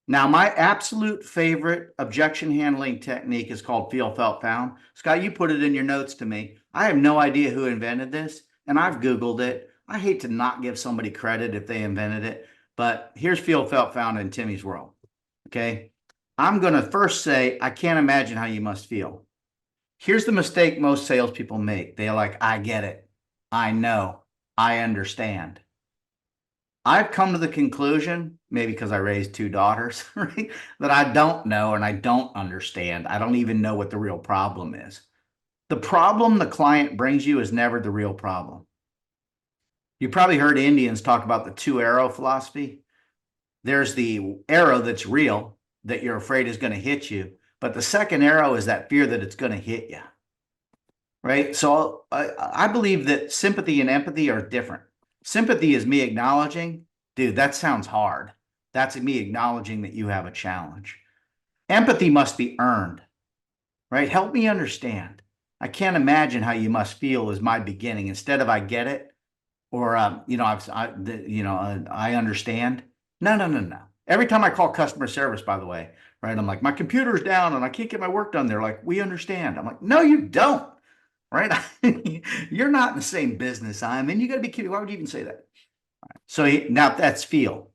Now, my absolute favorite objection handling technique is called feel, felt, found. Scott, you put it in your notes to me. I have no idea who invented this, and I've Googled it. I hate to not give somebody credit if they invented it, but here's feel, felt, found in Timmy's world. Okay. I'm going to first say, I can't imagine how you must feel. Here's the mistake most salespeople make. They're like, I get it. I know. I understand. I've come to the conclusion, maybe because I raised 2 daughters, right, that I don't know and I don't understand. I don't even know what the real problem is. The problem the client brings you is never the real problem. You probably heard Indians talk about the 2-arrow philosophy. There's the arrow that's real, that you're afraid is going to hit you. But the second arrow is that fear that it's going to hit you. Right? So I believe that sympathy and empathy are different. Sympathy is me acknowledging, dude, that sounds hard. That's me acknowledging that you have a challenge. Empathy must be earned, right? Help me understand. I can't imagine how you must feel is my beginning. Instead of I get it, or I understand. No. Every time I call customer service, by the way, right? I'm like, my computer's down and I can't get my work done. They're like, we understand. I'm like, no, you don't. Right? You're not in the same business I'm in. You got to be kidding. Why would you even say that? So now that's feel.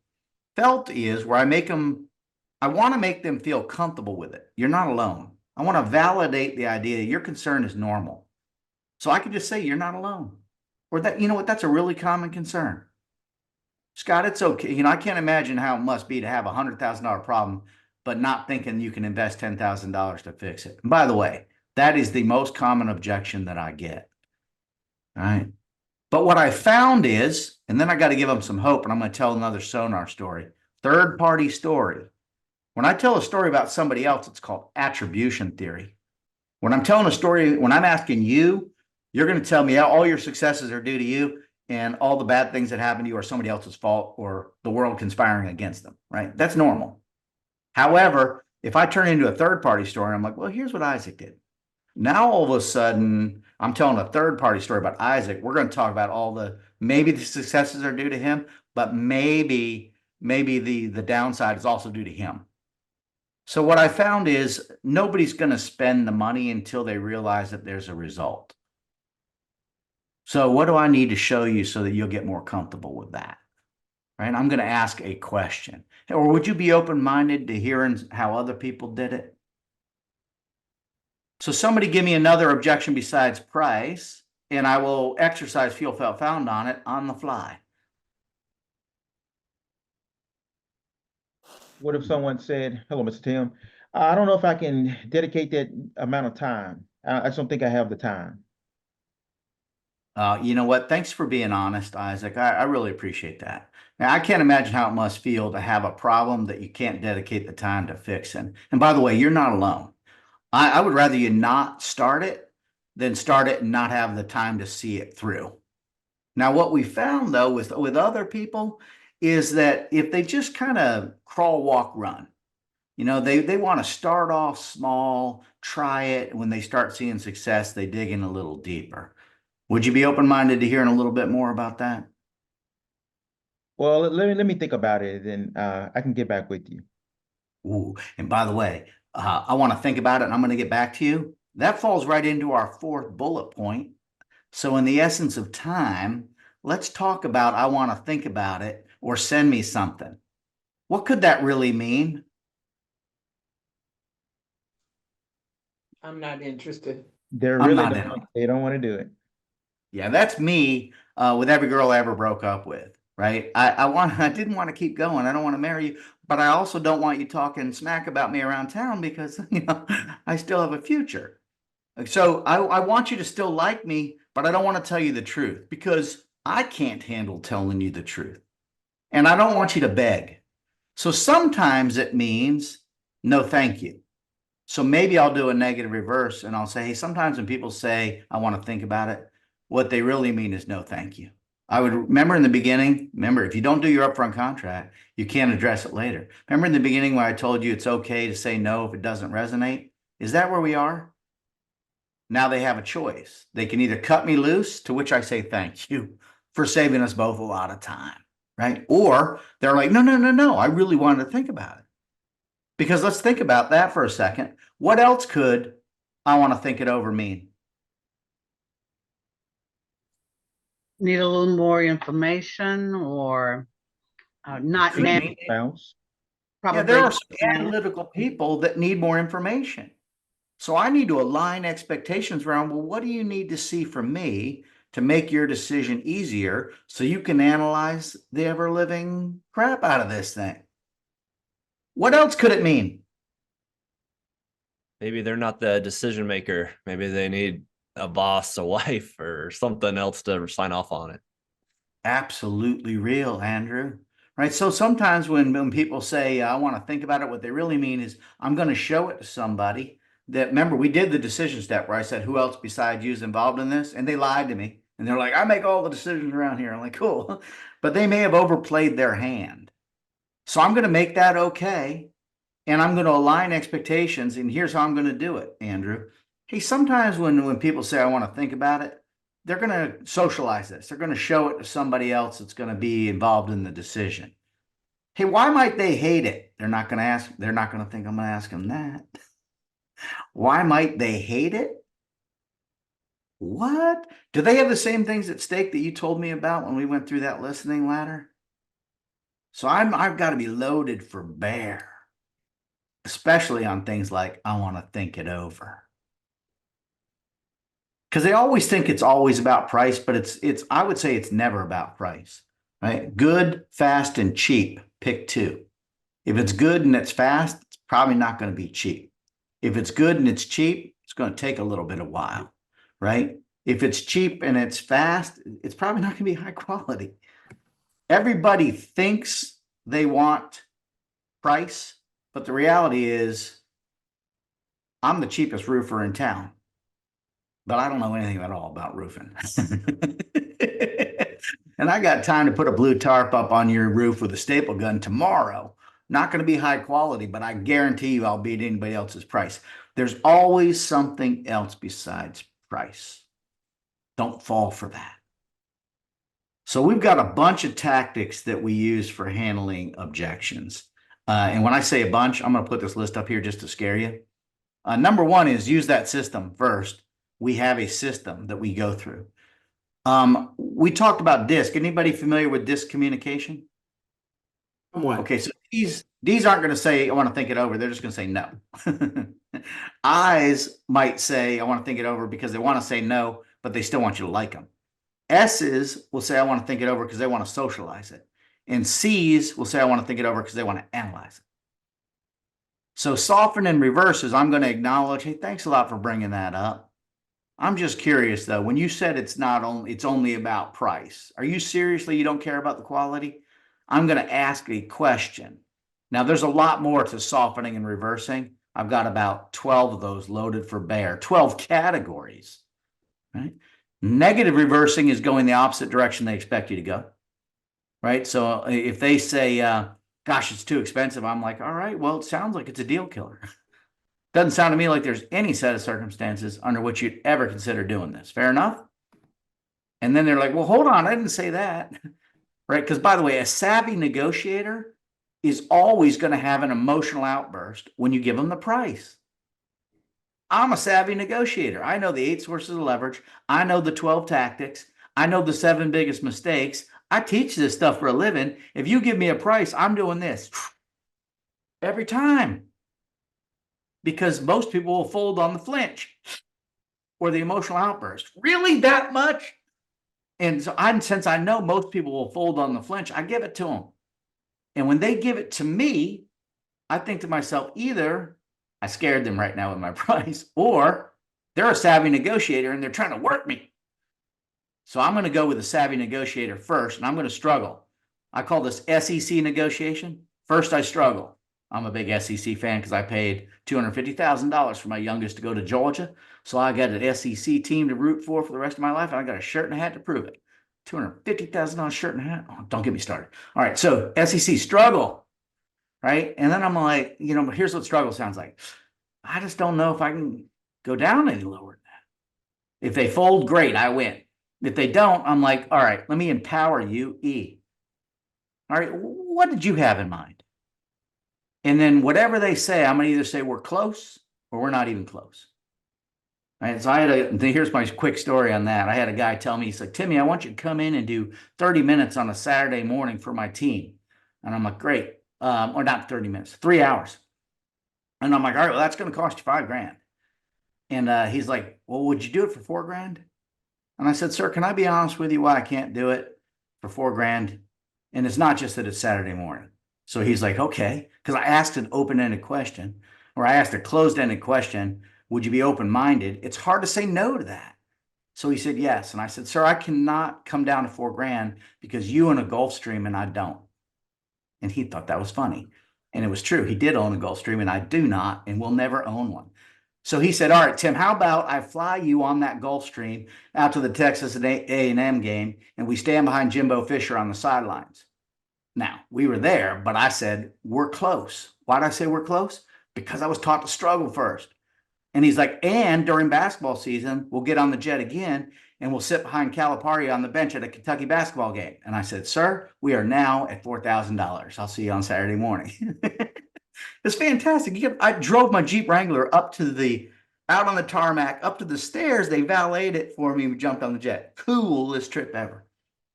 Felt is where I want to make them feel comfortable with it. You're not alone. I want to validate the idea your concern is normal. So I could just say you're not alone. Or that, you know what, that's a really common concern. Scott, it's okay. You know, I can't imagine how it must be to have a $100,000 problem, but not thinking you can invest $10,000 to fix it. And by the way, that is the most common objection that I get. All right. But what I found is, and then I got to give them some hope, and I'm going to tell another sonar story, third-party story. When I tell a story about somebody else, it's called attribution theory. When I'm telling a story, when I'm asking you, you're going to tell me all your successes are due to you, and all the bad things that happen to you are somebody else's fault or the world conspiring against them, right? That's normal. However, if I turn into a third-party story, I'm like, well, here's what Isaac did. Now, all of a sudden, I'm telling a third-party story about Isaac. We're going to talk about maybe the successes are due to him, but maybe the downside is also due to him. So what I found is nobody's going to spend the money until they realize that there's a result. So what do I need to show you so that you'll get more comfortable with that? Right? I'm going to ask a question. Or would you be open-minded to hearing how other people did it? So somebody give me another objection besides price, and I will exercise feel, felt, found on it on the fly. What if someone said, hello, Mr. Tim, I don't know if I can dedicate that amount of time. I just don't think I have the time. You know what? Thanks for being honest, Isaac. I really appreciate that. Now, I can't imagine how it must feel to have a problem that you can't dedicate the time to fixing. And by the way, you're not alone. I would rather you not start it than start it and not have the time to see it through. Now, what we found though with other people is that if they just kind of crawl, walk, run, they want to start off small, try it. When they start seeing success, they dig in a little deeper. Would you be open-minded to hearing a little bit more about that? Well, let me think about it, and I can get back with you. Ooh, and by the way, I want to think about it and I'm going to get back to you. That falls right into our fourth bullet point. So in the essence of time, let's talk about I want to think about it or send me something. What could that really mean? I'm not interested. They're I'm really not don't, in. they don't want to do it. Yeah, that's me with every girl I ever broke up with, right? I didn't want to keep going. I don't want to marry you, but I also don't want you talking smack about me around town because, I still have a future. So I want you to still like me, but I don't want to tell you the truth because I can't handle telling you the truth. And I don't want you to beg. So sometimes it means no, thank you. So maybe I'll do a negative reverse and I'll say, hey, sometimes when people say, I want to think about it, what they really mean is no, thank you. I would remember in the beginning, if you don't do your upfront contract, you can't address it later. Remember in the beginning when I told you it's okay to say no if it doesn't resonate? Is that where we are? Now they have a choice. They can either cut me loose, to which I say thank you for saving us both a lot of time, right? Or they're like, no, I really wanted to think about it. Because let's think about that for a second. What else could I want to think it over mean? Need a little more information or not Could now. mean- Bounce. Yeah, there are some analytical people that need more information. So I need to align expectations around, well, what do you need to see from me to make your decision easier so you can analyze the ever living crap out of this thing? What else could it mean? Maybe they're not the decision maker. Maybe they need a boss, a wife, or something else to sign off on it. Absolutely real, Andrew. Right. So sometimes when people say, I want to think about it, what they really mean is I'm going to show it to somebody that, remember, we did the decision step where I said, who else besides you is involved in this? And they lied to me. And they're like, I make all the decisions around here. I'm like, cool. But they may have overplayed their hand. So I'm going to make that okay. And I'm going to align expectations. And here's how I'm going to do it, Andrew. Hey, sometimes when people say, I want to think about it, they're going to socialize this. They're going to show it to somebody else that's going to be involved in the decision. Hey, why might they hate it? They're not going to ask. They're not going to think I'm going to ask them that. Why might they hate it? What? Do they have the same things at stake that you told me about when we went through that listening ladder? So I've got to be loaded for bear, especially on things like I want to think it over. Because they always think it's always about price, but it's I would say it's never about price, right? Good, fast, and cheap. Pick two. If it's good and it's fast, it's probably not going to be cheap. If it's good and it's cheap, it's going to take a little bit of while, right? If it's cheap and it's fast, it's probably not going to be high quality. Everybody thinks they want price, but the reality is I'm the cheapest roofer in town. But I don't know anything at all about roofing. And I got time to put a blue tarp up on your roof with a staple gun tomorrow. Not going to be high quality, but I guarantee you I'll beat anybody else's price. There's always something else besides price. Don't fall for that. So we've got a bunch of tactics that we use for handling objections. And when I say a bunch, I'm going to put this list up here just to scare you. Number one is use that system first. We have a system that we go through. We talked about DISC. Anybody familiar with DISC communication? What? Okay, so these aren't going to say, I want to think it over. They're just going to say no. I's might say, I want to think it over because they want to say no, but they still want you to like them. S's will say, I want to think it over because they want to socialize it. And C's will say, I want to think it over because they want to analyze it. So soften and reverse is I'm going to acknowledge, hey, thanks a lot for bringing that up. I'm just curious though, when you said it's only about price, are you seriously, you don't care about the quality? I'm going to ask a question. Now there's a lot more to softening and reversing. I've got about 12 of those loaded for bear, 12 categories, right? Negative reversing is going the opposite direction they expect you to go, right? So if they say, gosh, it's too expensive, I'm like, all right, well, it sounds like it's a deal killer. Doesn't sound to me like there's any set of circumstances under which you'd ever consider doing this. Fair enough? And then they're like, well, hold on, I didn't say that. Right? Because by the way, a savvy negotiator is always going to have an emotional outburst when you give them the price. I'm a savvy negotiator. I know the 8 sources of leverage. I know the 12 tactics. I know the 7 biggest mistakes. I teach this stuff for a living. If you give me a price, I'm doing this every time. Because most people will fold on the flinch or the emotional outburst. Really, that much? And so since I know most people will fold on the flinch, I give it to them. And when they give it to me, I think to myself, either I scared them right now with my price, or they're a savvy negotiator and they're trying to work me. So I'm going to go with a savvy negotiator first, and I'm going to struggle. I call this SEC negotiation. First, I struggle. I'm a big SEC fan because I paid $250,000 for my youngest to go to Georgia. So I got an SEC team to root for the rest of my life. And I got a shirt and a hat to prove it. $250,000 shirt and a hat. Oh, don't get me started. All right. So SEC struggle, right? And then I'm like, here's what struggle sounds like. I just don't know if I can go down any lower than that. If they fold, great, I win. If they don't, I'm like, all right, let me empower you, E. All right, what did you have in mind? And then whatever they say, I'm going to either say we're close or we're not even close. All right, so here's my quick story on that. I had a guy tell me, he's like, Timmy, I want you to come in and do 30 minutes on a Saturday morning for my team. And I'm like, great. Or not 30 minutes, 3 hours. And I'm like, all right, well, that's going to cost you $5,000. And he's like, well, would you do it for $4,000? And I said, sir, can I be honest with you why I can't do it for $4,000? And it's not just that it's Saturday morning. So he's like, okay, because I asked an open-ended question, or I asked a closed-ended question, would you be open-minded? It's hard to say no to that. So he said, yes. And I said, sir, I cannot come down to $4,000 because you own a Gulfstream and I don't. And he thought that was funny. And it was true. He did own a Gulfstream and I do not, and will never own one. So he said, all right, Tim, how about I fly you on that Gulfstream out to the Texas A&M game and we stand behind Jimbo Fisher on the sidelines. Now, we were there, but I said, we're close. Why did I say we're close? Because I was taught to struggle first. And he's like, and during basketball season, we'll get on the jet again and we'll sit behind Calipari on the bench at a Kentucky basketball game. And I said, sir, we are now at $4,000. I'll see you on Saturday morning. It's fantastic. I drove my Jeep Wrangler out on the tarmac, up to the stairs. They valeted it for me. We jumped on the jet. Coolest trip ever.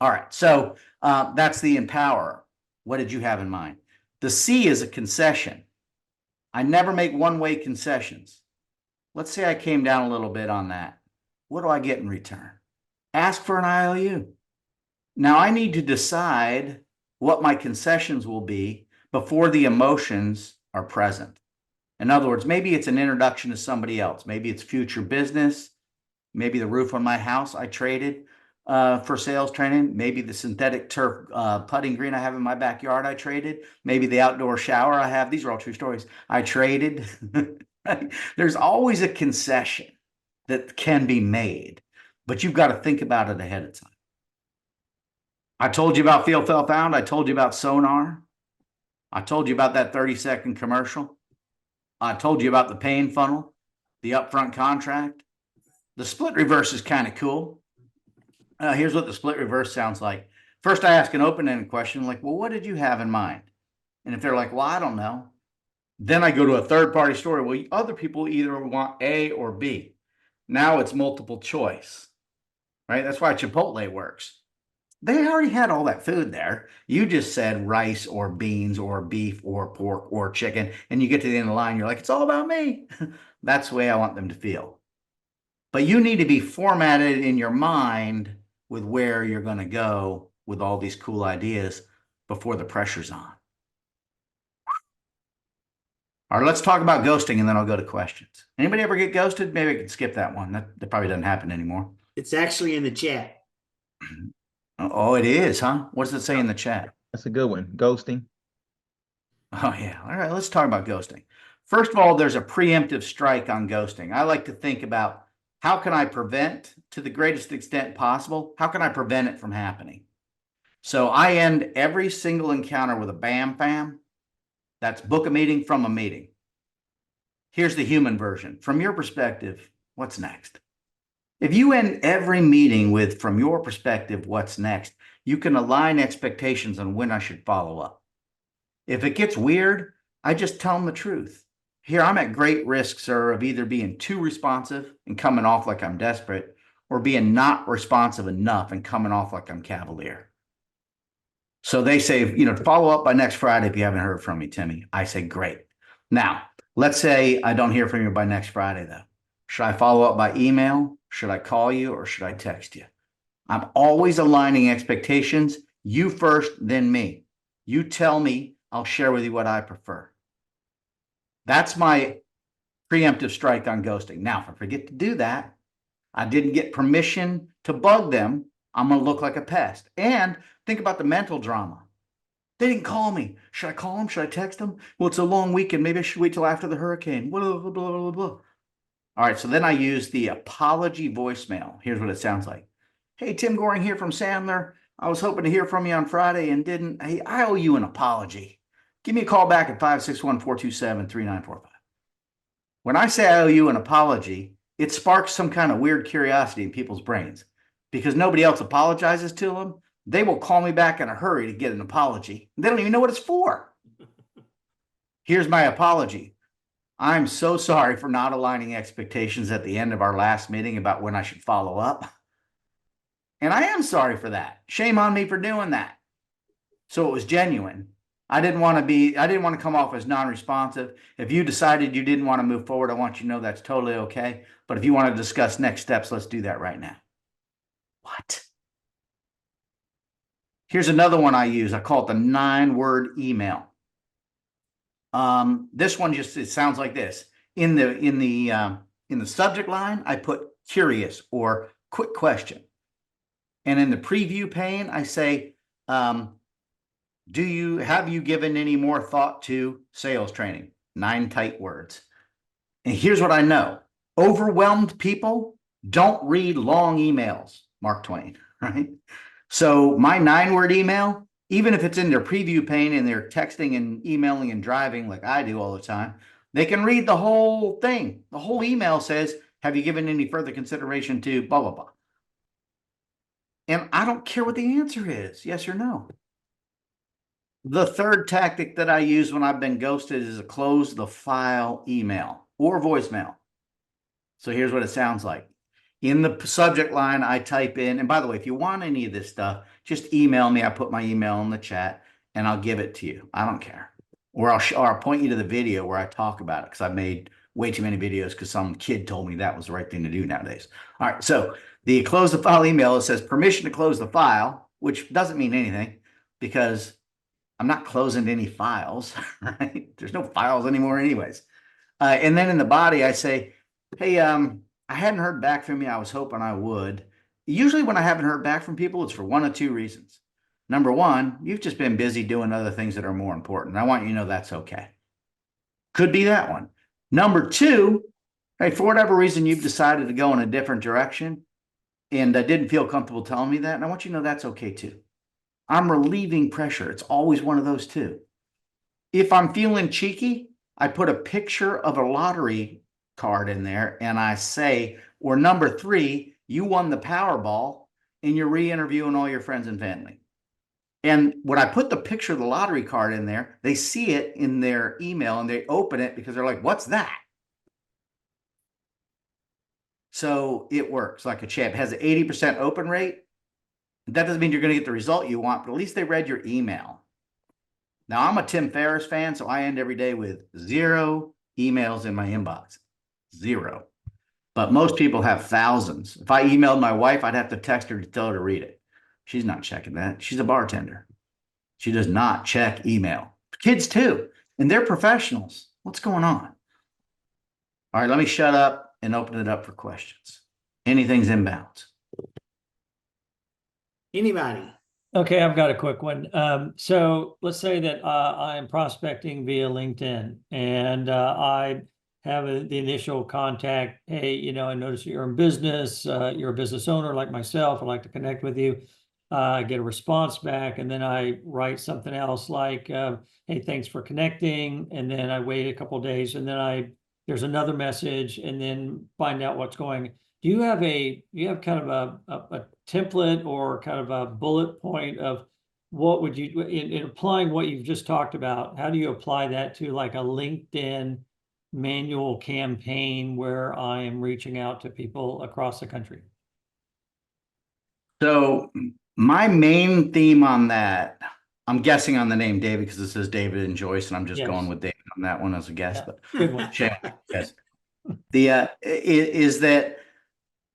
All right. So that's the empower. What did you have in mind? The C is a concession. I never make one-way concessions. Let's say I came down a little bit on that. What do I get in return? Ask for an IOU. Now I need to decide what my concessions will be before the emotions are present. In other words, maybe it's an introduction to somebody else. Maybe it's future business. Maybe the roof on my house I traded for sales training. Maybe the synthetic turf putting green I have in my backyard I traded. Maybe the outdoor shower I have. These are all true stories. I traded. There's always a concession that can be made, but you've got to think about it ahead of time. I told you about Feel, Felt, Found. I told you about Sonar. I told you about that 30-second commercial. I told you about the pain funnel, the upfront contract. The split reverse is kind of cool. Here's what the split reverse sounds like. First, I ask an open-ended question like, well, what did you have in mind? And if they're like, well, I don't know. Then I go to a third-party story. Well, other people either want A or B. Now it's multiple choice, right? That's why Chipotle works. They already had all that food there. You just said rice or beans or beef or pork or chicken, and you get to the end of the line, you're like, it's all about me. That's the way I want them to feel. But you need to be formatted in your mind with where you're going to go with all these cool ideas before the pressure's on. All right, let's talk about ghosting and then I'll go to questions. Anybody ever get ghosted? Maybe I can skip that one. That probably doesn't happen anymore. It's actually in the chat. Oh, it is, huh? What does it say in the chat? That's a good one. Ghosting. Oh, yeah. All right, let's talk about ghosting. First of all, there's a preemptive strike on ghosting. I like to think about how can I prevent to the greatest extent possible? How can I prevent it from happening? So I end every single encounter with a bam fam. That's book a meeting from a meeting. Here's the human version. From your perspective, what's next? If you end every meeting with, from your perspective, what's next, you can align expectations on when I should follow up. If it gets weird, I just tell them the truth. Here, I'm at great risk, sir, of either being too responsive and coming off like I'm desperate, or being not responsive enough and coming off like I'm cavalier. So they say, follow up by next Friday if you haven't heard from me, Timmy. I say, great. Now, let's say I don't hear from you by next Friday, though. Should I follow up by email? Should I call you or should I text you? I'm always aligning expectations. You first, then me. You tell me, I'll share with you what I prefer. That's my preemptive strike on ghosting. Now, if I forget to do that, I didn't get permission to bug them, I'm going to look like a pest. And think about the mental drama. They didn't call me. Should I call them? Should I text them? Well, it's a long weekend. Maybe I should wait till after the hurricane. Blah, blah, blah, blah, blah. All right, so then I use the apology voicemail. Here's what it sounds like. Hey, Tim Goering here from Sandler. I was hoping to hear from you on Friday and didn't. Hey, I owe you an apology. Give me a call back at 561-427-3945. When I say I owe you an apology, it sparks some kind of weird curiosity in people's brains because nobody else apologizes to them. They will call me back in a hurry to get an apology. They don't even know what it's for. Here's my apology. I'm so sorry for not aligning expectations at the end of our last meeting about when I should follow up. And I am sorry for that. Shame on me for doing that. So it was genuine. I didn't want to come off as non-responsive. If you decided you didn't want to move forward, I want you to know that's totally okay. But if you want to discuss next steps, let's do that right now. What? Here's another one I use. I call it the 9-word email. This one it sounds like this. In the subject line, I put curious or quick question. And in the preview pane, I say, have you given any more thought to sales training? 9 tight words. And here's what I know. Overwhelmed people don't read long emails, Mark Twain, right? So my 9-word email, even if it's in their preview pane and they're texting and emailing and driving like I do all the time, they can read the whole thing. The whole email says, have you given any further consideration to blah, blah, blah. And I don't care what the answer is, yes or no. The third tactic that I use when I've been ghosted is a close the file email or voicemail. So here's what it sounds like. In the subject line, I type in, and by the way, if you want any of this stuff, just email me. I put my email in the chat and I'll give it to you. I don't care. Or I'll point you to the video where I talk about it because I've made way too many videos because some kid told me that was the right thing to do nowadays. All right, so the close the file email, it says permission to close the file, which doesn't mean anything because I'm not closing any files, right? There's no files anymore anyways. And then in the body, I say, hey, I hadn't heard back from you. I was hoping I would. Usually when I haven't heard back from people, it's for one of 2 reasons. Number one, you've just been busy doing other things that are more important. I want you to know that's okay. Could be that one. Number 2, hey, for whatever reason, you've decided to go in a different direction and I didn't feel comfortable telling me that. And I want you to know that's okay too. I'm relieving pressure. It's always one of those 2. If I'm feeling cheeky, I put a picture of a lottery card in there and I say, or number 3, you won the Powerball and you're re-interviewing all your friends and family. And when I put the picture of the lottery card in there, they see it in their email and they open it because they're like, what's that? So it works like a champ. It has an 80% open rate. That doesn't mean you're going to get the result you want, but at least they read your email. Now, I'm a Tim Ferriss fan, so I end every day with 0 emails in my inbox. 0. But most people have thousands. If I emailed my wife, I'd have to text her to tell her to read it. She's not checking that. She's a bartender. She does not check email. Kids too, and they're professionals. What's going on? All right, let me shut up and open it up for questions. Anything's inbound. Anybody? Okay, I've got a quick one. So let's say that I am prospecting via LinkedIn and I have the initial contact. Hey, I notice you're in business. You're a business owner like myself. I'd like to connect with you. I get a response back, and then I write something else like, "Hey, thanks for connecting." And then I wait a couple of days, and then there's another message, and then find out what's going. Do you have kind of a template or kind of a bullet point of what would you, in applying what you've just talked about, how do you apply that to like a LinkedIn manual campaign where I am reaching out to people across the country? So my main theme on that, I'm guessing on the name David because it says David and Joyce, and I'm just Yes. going with David on that one as a guess. Yeah, But good one. yes, is that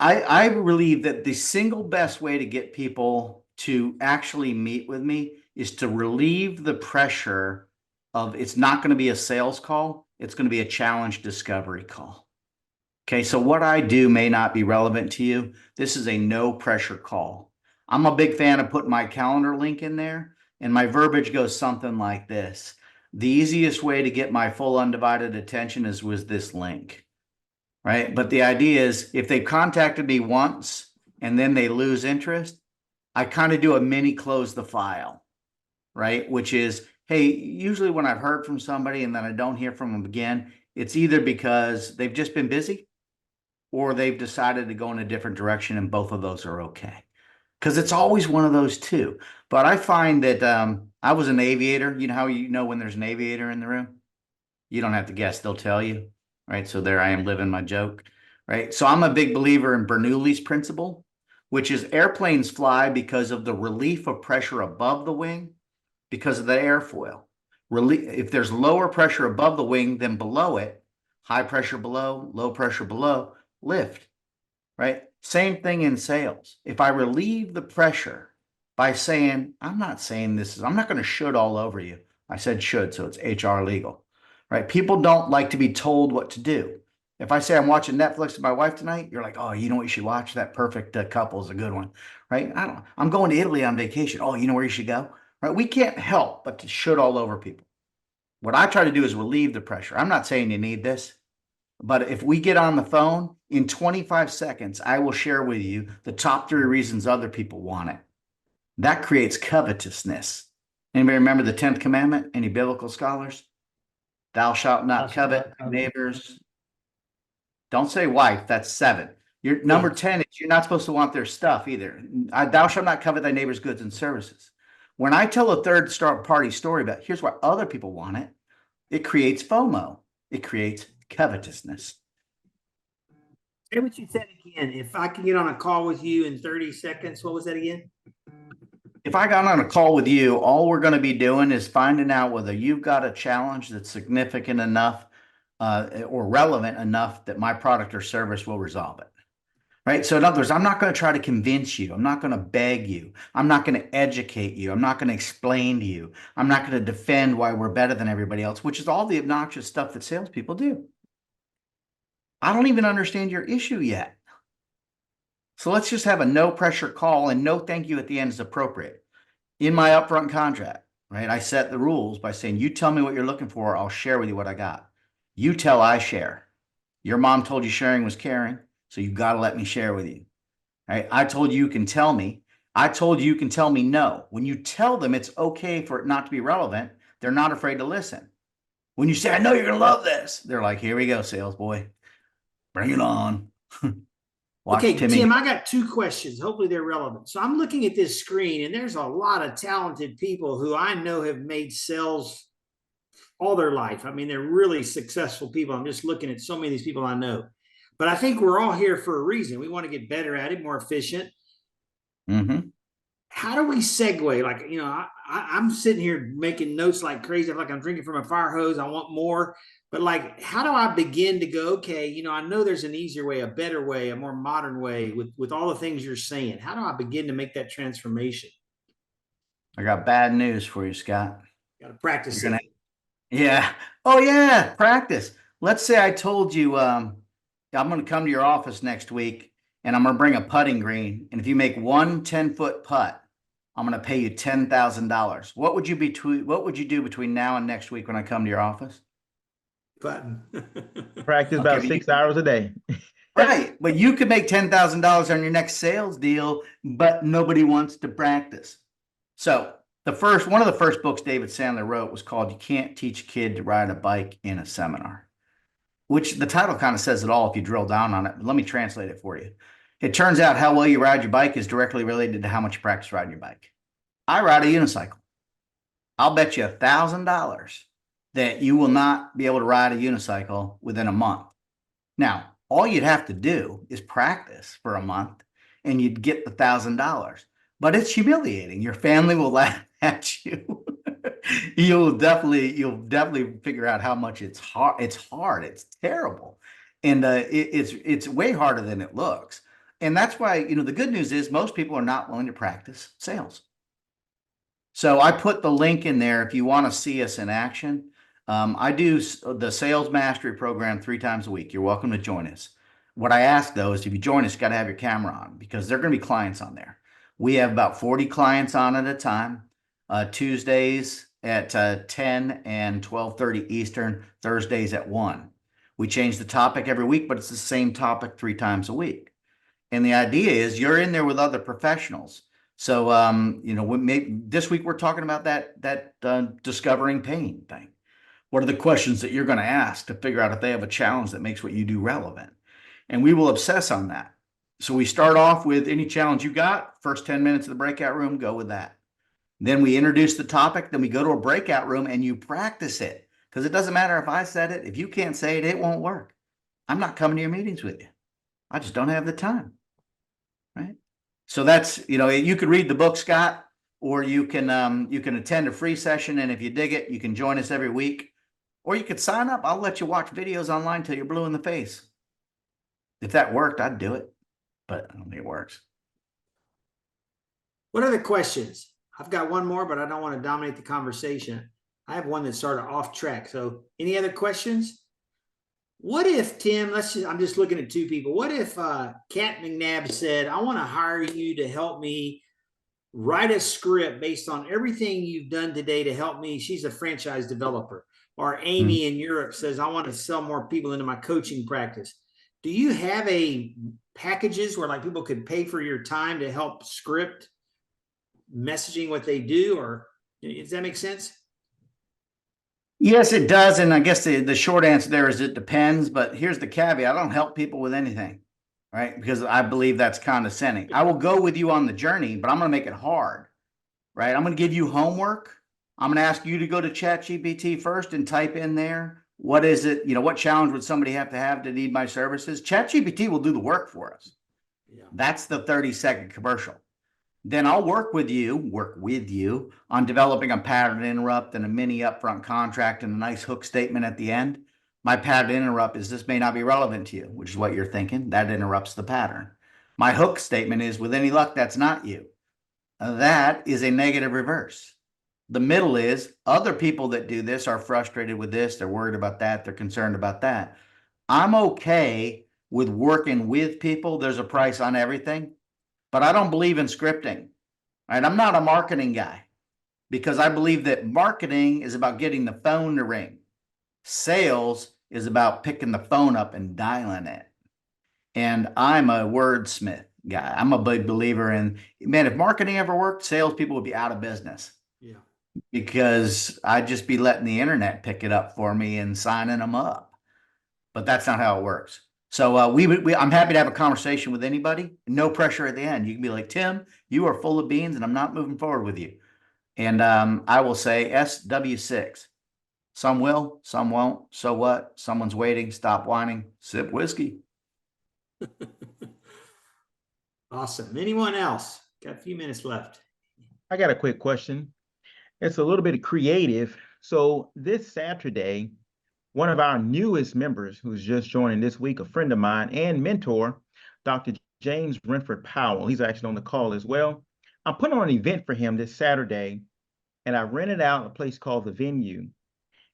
I believe that the single best way to get people to actually meet with me is to relieve the pressure of it's not going to be a sales call. It's going to be a challenge discovery call. Okay, so what I do may not be relevant to you. This is a no pressure call. I'm a big fan of putting my calendar link in there, and my verbiage goes something like this. The easiest way to get my full undivided attention is with this link, right? But the idea is if they've contacted me once and then they lose interest, I kind of do a mini close the file, right? Which is, hey, usually when I've heard from somebody and then I don't hear from them again, it's either because they've just been busy or they've decided to go in a different direction, and both of those are okay. Because it's always one of those two. But I find that I was an aviator. You know how you know when there's an aviator in the room? You don't have to guess, they'll tell you, right? So there I am living my joke, right? So I'm a big believer in Bernoulli's principle, which is airplanes fly because of the relief of pressure above the wing because of the airfoil. If there's lower pressure above the wing than below it, high pressure below, low pressure below, lift, right? Same thing in sales. If I relieve the pressure by saying, I'm not going to should all over you. I said should, so it's HR legal, right? People don't like to be told what to do. If I say I'm watching Netflix with my wife tonight, you're like, oh, you know what you should watch? That Perfect Couple is a good one, right? I'm going to Italy on vacation. Oh, you know where you should go, right? We can't help but to should all over people. What I try to do is relieve the pressure. I'm not saying you need this. But if we get on the phone in 25 seconds, I will share with you the top 3 reasons other people want it. That creates covetousness. Anybody remember the 10th commandment? Any biblical scholars? Thou shalt not covet neighbors. Don't say wife. That's 7. Your number 10 is you're not supposed to want their stuff either. Thou shalt not covet thy neighbor's goods and services. When I tell a third party story about here's why other people want it, it creates FOMO. It creates covetousness. Say what you said again. If I can get on a call with you in 30 seconds, what was that again? If I got on a call with you, all we're going to be doing is finding out whether you've got a challenge that's significant enough or relevant enough that my product or service will resolve it. Right. So in other words, I'm not going to try to convince you. I'm not going to beg you. I'm not going to educate you. I'm not going to explain to you. I'm not going to defend why we're better than everybody else, which is all the obnoxious stuff that salespeople do. I don't even understand your issue yet. So let's just have a no pressure call, and no thank you at the end is appropriate. In my upfront contract, right, I set the rules by saying, you tell me what you're looking for, I'll share with you what I got. You tell, I share. Your mom told you sharing was caring, so you got to let me share with you. Right? I told you can tell me. I told you can tell me no. When you tell them it's okay for it not to be relevant, they're not afraid to listen. When you say, I know you're going to love this, they're like, here we go, sales boy. Bring it on. Okay, Timmy. Tim, I got 2 questions. Hopefully they're relevant. So I'm looking at this screen, and there's a lot of talented people who I know have made sales all their life. I mean, they're really successful people. I'm just looking at so many of these people I know. But I think we're all here for a reason. We want to get better at it, more efficient. Mm-hmm. How do we segue? Like, I'm sitting here making notes like crazy. I feel like I'm drinking from a fire hose. I want more. But like, how do I begin to go, okay, I know there's an easier way, a better way, a more modern way with all the things you're saying. How do I begin to make that transformation? I got bad news for you, Scott. Got to practice You're it. Yeah. Oh yeah, practice. Let's say I told you I'm going to come to your office next week and I'm going to bring a putting green. And if you make one 10-foot putt, I'm going to pay you $10,000. What would you do between now and next week when I come to your office? Button. Practice Okay, about 6 hours a day. right. But you could make $10,000 on your next sales deal, but nobody wants to practice. So one of the first books David Sandler wrote was called You Can't Teach a Kid to Ride a Bike in a Seminar, which the title kind of says it all if you drill down on it. But let me translate it for you. It turns out how well you ride your bike is directly related to how much you practice riding your bike. I ride a unicycle. I'll bet you $1,000 that you will not be able to ride a unicycle within a month. Now, all you'd have to do is practice for a month and you'd get the $1,000. But it's humiliating. Your family will laugh at you. You'll definitely figure out how much it's hard. It's hard. It's terrible. And it's way harder than it looks. And that's why, the good news is most people are not willing to practice sales. So I put the link in there if you want to see us in action. I do the Sales Mastery Program 3 times a week. You're welcome to join us. What I ask, though, is if you join us, you got to have your camera on because there are going to be clients on there. We have about 40 clients on at a time, Tuesdays at 10 and 12:30 Eastern, Thursdays at 1. We change the topic every week, but it's the same topic 3 times a week. And the idea is you're in there with other professionals. So, this week we're talking about that discovering pain thing. What are the questions that you're going to ask to figure out if they have a challenge that makes what you do relevant? And we will obsess on that. So we start off with any challenge you got, first 10 minutes of the breakout room, go with that. Then we introduce the topic, then we go to a breakout room and you practice it. Because it doesn't matter if I said it, if you can't say it, it won't work. I'm not coming to your meetings with you. I just don't have the time. Right? So that's, you could read the book, Scott, or you can attend a free session. And if you dig it, you can join us every week. Or you could sign up. I'll let you watch videos online till you're blue in the face. If that worked, I'd do it, but I don't think it works. What other questions? I've got one more, but I don't want to dominate the conversation. I have one that's sort of off track. So any other questions? What if, Tim, I'm just looking at 2 people. What if Kat McNabb said, I want to hire you to help me write a script based on everything you've done today to help me. She's a franchise developer. Or Amy in Europe says, I want to sell more people into my coaching practice. Do you have packages where like people could pay for your time to help script messaging what they do? Or does that make sense? Yes, it does. And I guess the short answer there is it depends. But here's the caveat. I don't help people with anything, right? Because I believe that's condescending. I will go with you on the journey, but I'm going to make it hard, right? I'm going to give you homework. I'm going to ask you to go to ChatGPT first and type in there. What is it? What challenge would somebody have to need my services? ChatGPT will do the work for us. Yeah. That's the 30-second commercial. Then I'll work with you on developing a pattern interrupt and a mini upfront contract and a nice hook statement at the end. My pattern interrupt is this may not be relevant to you, which is what you're thinking. That interrupts the pattern. My hook statement is with any luck, that's not you. That is a negative reverse. The middle is other people that do this are frustrated with this. They're worried about that. They're concerned about that. I'm okay with working with people. There's a price on everything, but I don't believe in scripting. Right? I'm not a marketing guy because I believe that marketing is about getting the phone to ring. Sales is about picking the phone up and dialing it. And I'm a wordsmith guy. I'm a big believer in, man, if marketing ever worked, salespeople would be out of business. Yeah. Because I'd just be letting the internet pick it up for me and signing them up. But that's not how it works. So I'm happy to have a conversation with anybody. No pressure at the end. You can be like, Tim, you are full of beans and I'm not moving forward with you. And I will say SW6. Some will, some won't. So what? Someone's waiting. Stop whining. Sip whiskey. Awesome. Anyone else? Got a few minutes left. I got a quick question. It's a little bit creative. So this Saturday, one of our newest members who's just joining this week, a friend of mine and mentor, Dr. James Renford Powell. He's actually on the call as well. I'm putting on an event for him this Saturday, and I rented out a place called The Venue.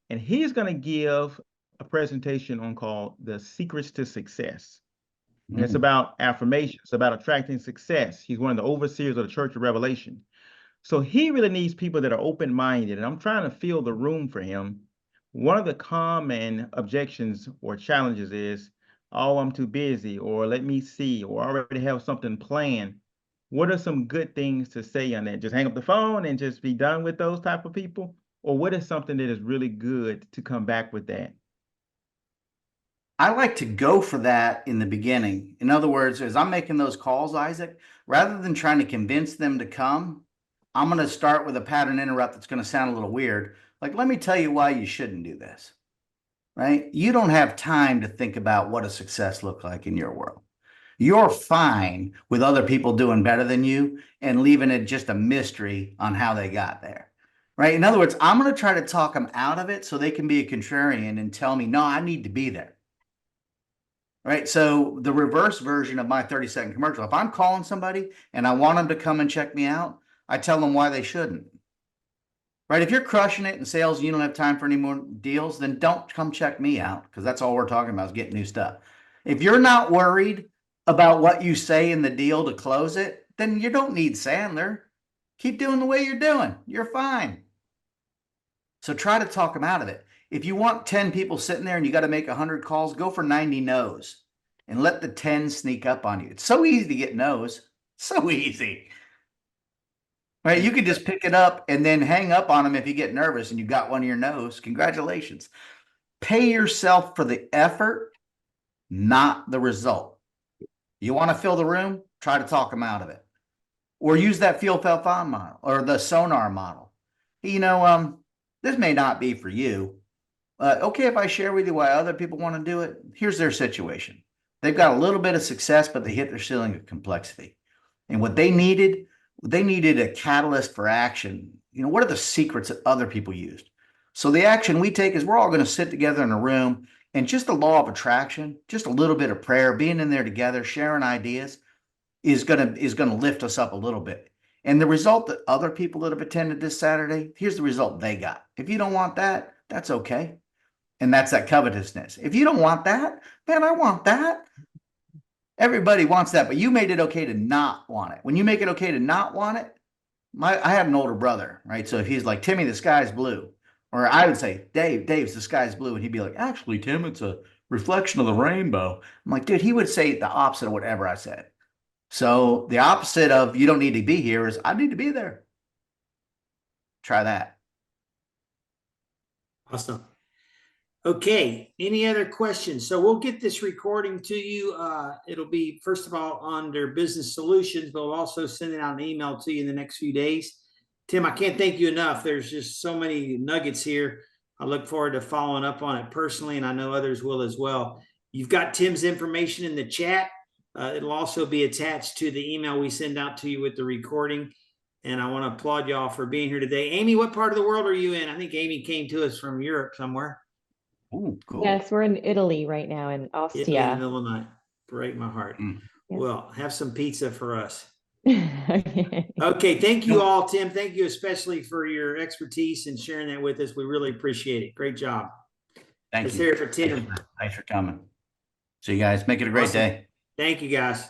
and he's going to give a presentation on called The Secrets to Success. And it's about affirmation. It's about attracting success. He's one of the overseers of the Church of Revelation. So he really needs people that are open-minded, and I'm trying to fill the room for him. One of the common objections or challenges is, oh, I'm too busy, or let me see, or I already have something planned. What are some good things to say on that? Just hang up the phone and just be done with those type of people? Or what is something that is really good to come back with that? I like to go for that in the beginning. In other words, as I'm making those calls, Isaac, rather than trying to convince them to come, I'm going to start with a pattern interrupt that's going to sound a little weird. Like, let me tell you why you shouldn't do this, right? You don't have time to think about what a success looks like in your world. You're fine with other people doing better than you and leaving it just a mystery on how they got there, right? In other words, I'm going to try to talk them out of it so they can be a contrarian and tell me, no, I need to be there. Right. So the reverse version of my 30-second commercial, if I'm calling somebody and I want them to come and check me out, I tell them why they shouldn't. Right. If you're crushing it in sales and you don't have time for any more deals, then don't come check me out, because that's all we're talking about is getting new stuff. If you're not worried about what you say in the deal to close it, then you don't need Sandler. Keep doing the way you're doing. You're fine. So try to talk them out of it. If you want 10 people sitting there and you got to make 100 calls, go for 90 no's and let the 10 sneak up on you. It's so easy to get no's. So easy. Right? You can just pick it up and then hang up on them if you get nervous and you got one of your no's. Congratulations. Pay yourself for the effort, not the result. You want to fill the room? Try to talk them out of it. Or use that feel, felt, found model or the sonar model. You know, this may not be for you. Okay, if I share with you why other people want to do it, here's their situation. They've got a little bit of success, but they hit their ceiling of complexity. And what they needed a catalyst for action. You know, what are the secrets that other people used? So the action we take is we're all going to sit together in a room, and just the law of attraction, just a little bit of prayer, being in there together, sharing ideas is going to lift us up a little bit. And the result that other people that have attended this Saturday, here's the result they got. If you don't want that, that's okay. And that's that covetousness. If you don't want that, man, I want that. Everybody wants that, but you made it okay to not want it. When you make it okay to not want it, I had an older brother, right? So if he's like, Timmy, the sky's blue. Or I would say, Dave's the sky's blue. And he'd be like, actually, Tim, it's a reflection of the rainbow. I'm like, dude, he would say the opposite of whatever I said. So the opposite of you don't need to be here is I need to be there. Try that. Awesome. Okay, any other questions? So we'll get this recording to you. It'll be, first of all, under business solutions, but we'll also send it out an email to you in the next few days. Tim, I can't thank you enough. There's just so many nuggets here. I look forward to following up on it personally, and I know others will as well. You've got Tim's information in the chat. It'll also be attached to the email we send out to you with the recording. And I want to applaud y'all for being here today. Amy, what part of the world are you in? I think Amy came to us from Europe somewhere. Oh, cool. Yes, we're in Italy right now, in Italy Ostia. in the middle of the night. Break my heart. Mm. Yes. Well, have some pizza for us. Okay. Okay, thank you all, Tim. Thank you especially for your expertise and sharing that with us. We really appreciate it. Great job. Thank Let's you. hear it for Tim. Thanks for coming. So you guys make it a great Awesome. day. Thank you, guys.